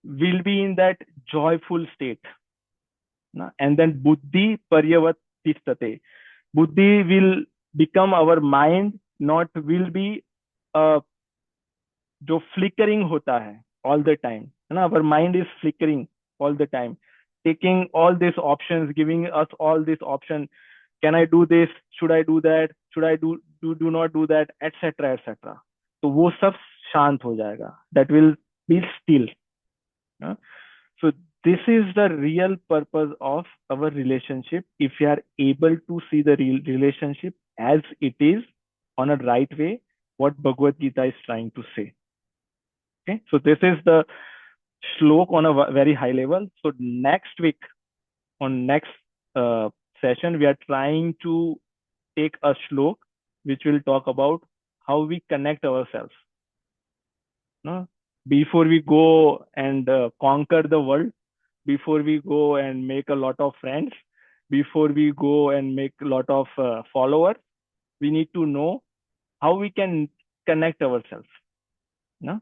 will be in that joyful state. And then buddhi paryavatishtate. Buddhi will become our mind, not will be जो flickering होता है all the time, है ना? Our mind is flickering all the time, taking all these options, giving us all these options. Can I do this? Should I do that? Should I do not do that? Etc. etc. तो वो सब शांत हो जाएगा. That will be still. So this is the real purpose of our relationship. If we are able to see the real relationship as it is on a right way, what Bhagavad Gita is trying to say. Okay, so this is the shlok on a very high level. So next week, on next session, we are trying to take a shlok which will talk about how we connect ourselves. No? Before we go and conquer the world, before we go and make a lot of friends, before we go and make a lot of followers, we need to know how we can connect ourselves. No?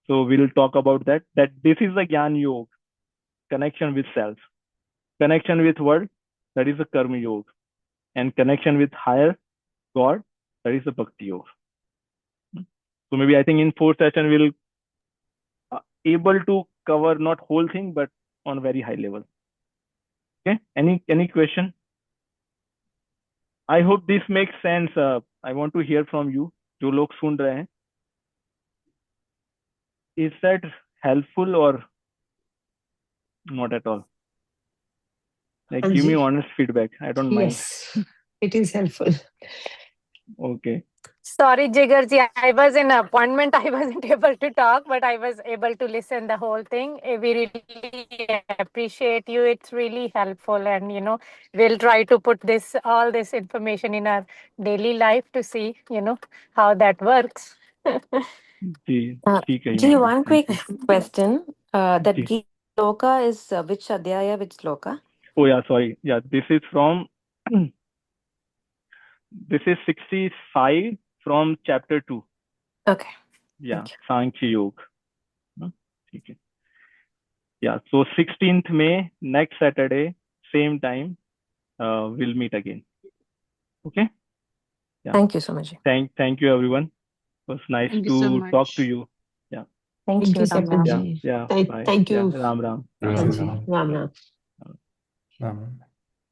So we'll talk about that. That this is the Gyan Yoga, connection with self, connection with world, that is the Karma Yoga, and connection with higher God, that is the Bhakti Yoga. So maybe I think in 4th session we'll able to cover not whole thing but on a very high level. Okay, any question? I hope this makes sense. I want to hear from you, जो लोग सुन रहे हैं. Is that helpful or not at all? Like, give me Anji. honest feedback. I don't mind. Yes, it is helpful. Okay. Sorry, Jigarji, I was in an appointment. I wasn't able to talk, but I was able to listen the whole thing. We really appreciate you. It's really helpful, and we'll try to put all this information in our daily life to see, how that works. जी, ठीक है Ji, Himani. one Thank quick you. question. That ji. Shloka is which adhyaya, which shloka? Oh yeah, sorry. Yeah, this is from this is 65 from chapter 2. Okay, Yeah, thank you. Sankhya Yoga. हाँ, ठीक है. Yeah, so 16th May, next Saturday, same time, we'll meet again. Okay? Yeah. Thank you so much. Thank you everyone. It was nice Thank you so to talk to much. you. Yeah. Thank Thank you, you, Ram Ram. Yeah. Sapanji. Yeah. Bye. Thank Yeah. you, Ram Ram. Ram Sapanji. Ram. Ram Ram. Ram Ram.